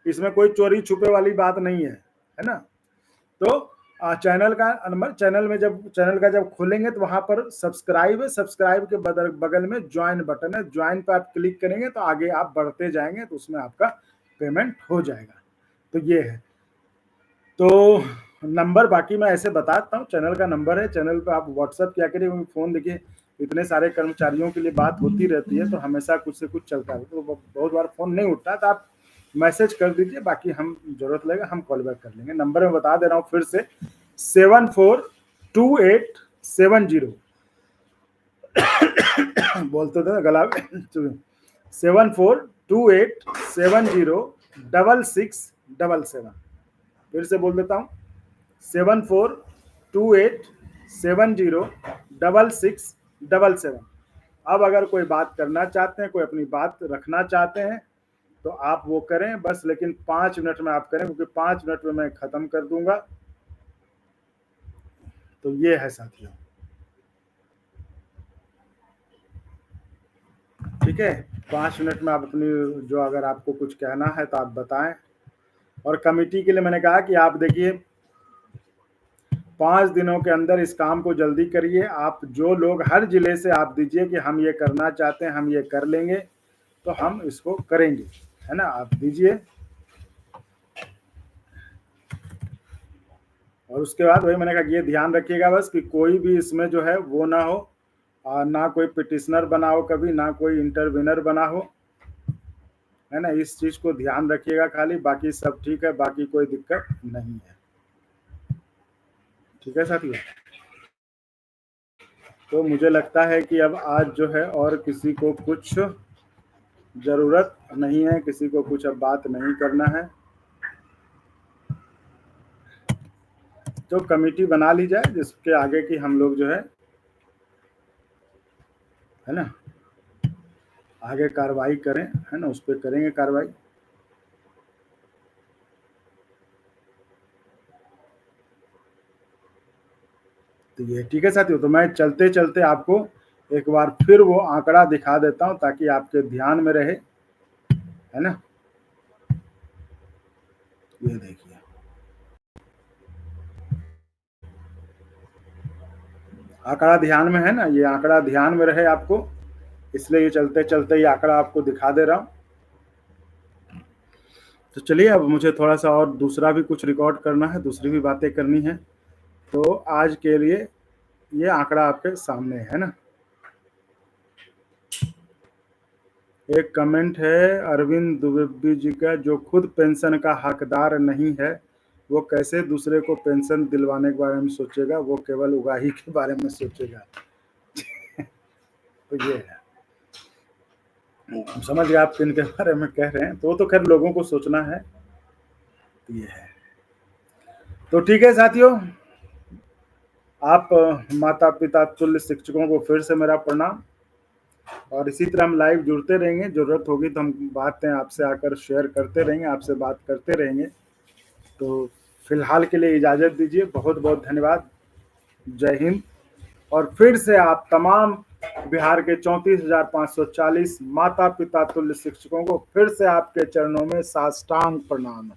इसमें कोई चोरी छुपे वाली बात नहीं है ना। तो चैनल का नंबर, चैनल में जब चैनल का जब खोलेंगे तो वहां पर सब्सक्राइब है, सब्सक्राइब के बगल में ज्वाइन बटन है, ज्वाइन पे आप क्लिक करेंगे तो आगे आप बढ़ते जाएंगे, तो उसमें आपका पेमेंट हो जाएगा। तो ये है, तो नंबर बाकी मैं ऐसे बताता हूँ, चैनल का नंबर है, चैनल पे आप व्हाट्सअप क्या करिए, फोन देखिए इतने सारे कर्मचारियों के लिए बात होती रहती है, तो हमेशा कुछ से कुछ चलता है, तो बहुत बार फोन नहीं उठता, तो आप मैसेज कर दीजिए, बाकी हम जरूरत लगेगा हम कॉल बैक कर लेंगे। नंबर मैं बता दे रहा हूँ फिर से, 742870 बोलते थे गला 7428706677। फिर से बोल देता हूँ, 7428706677। अब अगर कोई बात करना चाहते हैं, कोई अपनी बात रखना चाहते हैं, तो आप वो करें बस, लेकिन 5 मिनट में आप करें, क्योंकि 5 मिनट में मैं खत्म कर दूंगा। तो ये है साथियों, ठीक है। 5 मिनट में आप अपनी जो अगर आपको कुछ कहना है तो आप बताएं। और कमेटी के लिए मैंने कहा कि आप देखिए 5 दिनों के अंदर इस काम को जल्दी करिए। आप जो लोग हर जिले से आप दीजिए कि हम ये करना चाहते हैं, हम ये कर लेंगे, तो हम इसको करेंगे, है ना, आप दीजिए। और उसके बाद वही मैंने कहा ये ध्यान रखिएगा बस कि कोई भी इसमें जो है वो ना हो, ना कोई पिटिशनर बना हो कभी, ना कोई इंटरविनर बना हो, है ना, इस चीज को ध्यान रखिएगा खाली, बाकी सब ठीक है, बाकी कोई दिक्कत नहीं है, ठीक है साथियों। तो मुझे लगता है कि अब आज जो है और किसी को कुछ जरूरत नहीं है, किसी को कुछ अब बात नहीं करना है, तो कमेटी बना ली जाए जिसके आगे की हम लोग जो है ना आगे कार्रवाई करें, है ना, उस पर करेंगे कार्रवाई। तो ये ठीक है साथियों, तो मैं चलते चलते आपको एक बार फिर वो आंकड़ा दिखा देता हूं ताकि आपके ध्यान में रहे, है ना। ये देखिए, आंकड़ा ध्यान में है ना, ये आंकड़ा ध्यान में रहे आपको, इसलिए ये चलते चलते ये आंकड़ा आपको दिखा दे रहा हूं। तो चलिए अब मुझे थोड़ा सा और दूसरा भी कुछ रिकॉर्ड करना है, दूसरी भी बातें करनी है, तो आज के लिए ये आंकड़ा आपके सामने है ना। एक कमेंट है अरविंद दुबे जी का, जो खुद पेंशन का हकदार नहीं है वो कैसे दूसरे को पेंशन दिलवाने के बारे में सोचेगा, वो केवल उगाही के बारे में सोचेगा। तो ये है, समझ गए आप किन के बारे में कह रहे हैं। तो वो तो खैर लोगों को सोचना है। तो ये है, तो ठीक है साथियों, आप माता पिता तुल्य शिक्षकों को फिर से मेरा प्रणाम, और इसी तरह हम लाइव जुड़ते रहेंगे। जरूरत होगी तो हम बातें आपसे आकर शेयर करते रहेंगे, आपसे बात करते रहेंगे। तो फिलहाल के लिए इजाजत दीजिए, बहुत बहुत धन्यवाद, जय हिंद। और फिर से आप तमाम बिहार के 34,540 माता पिता तुल्य शिक्षकों को फिर से आपके चरणों में साष्टांग प्रणाम।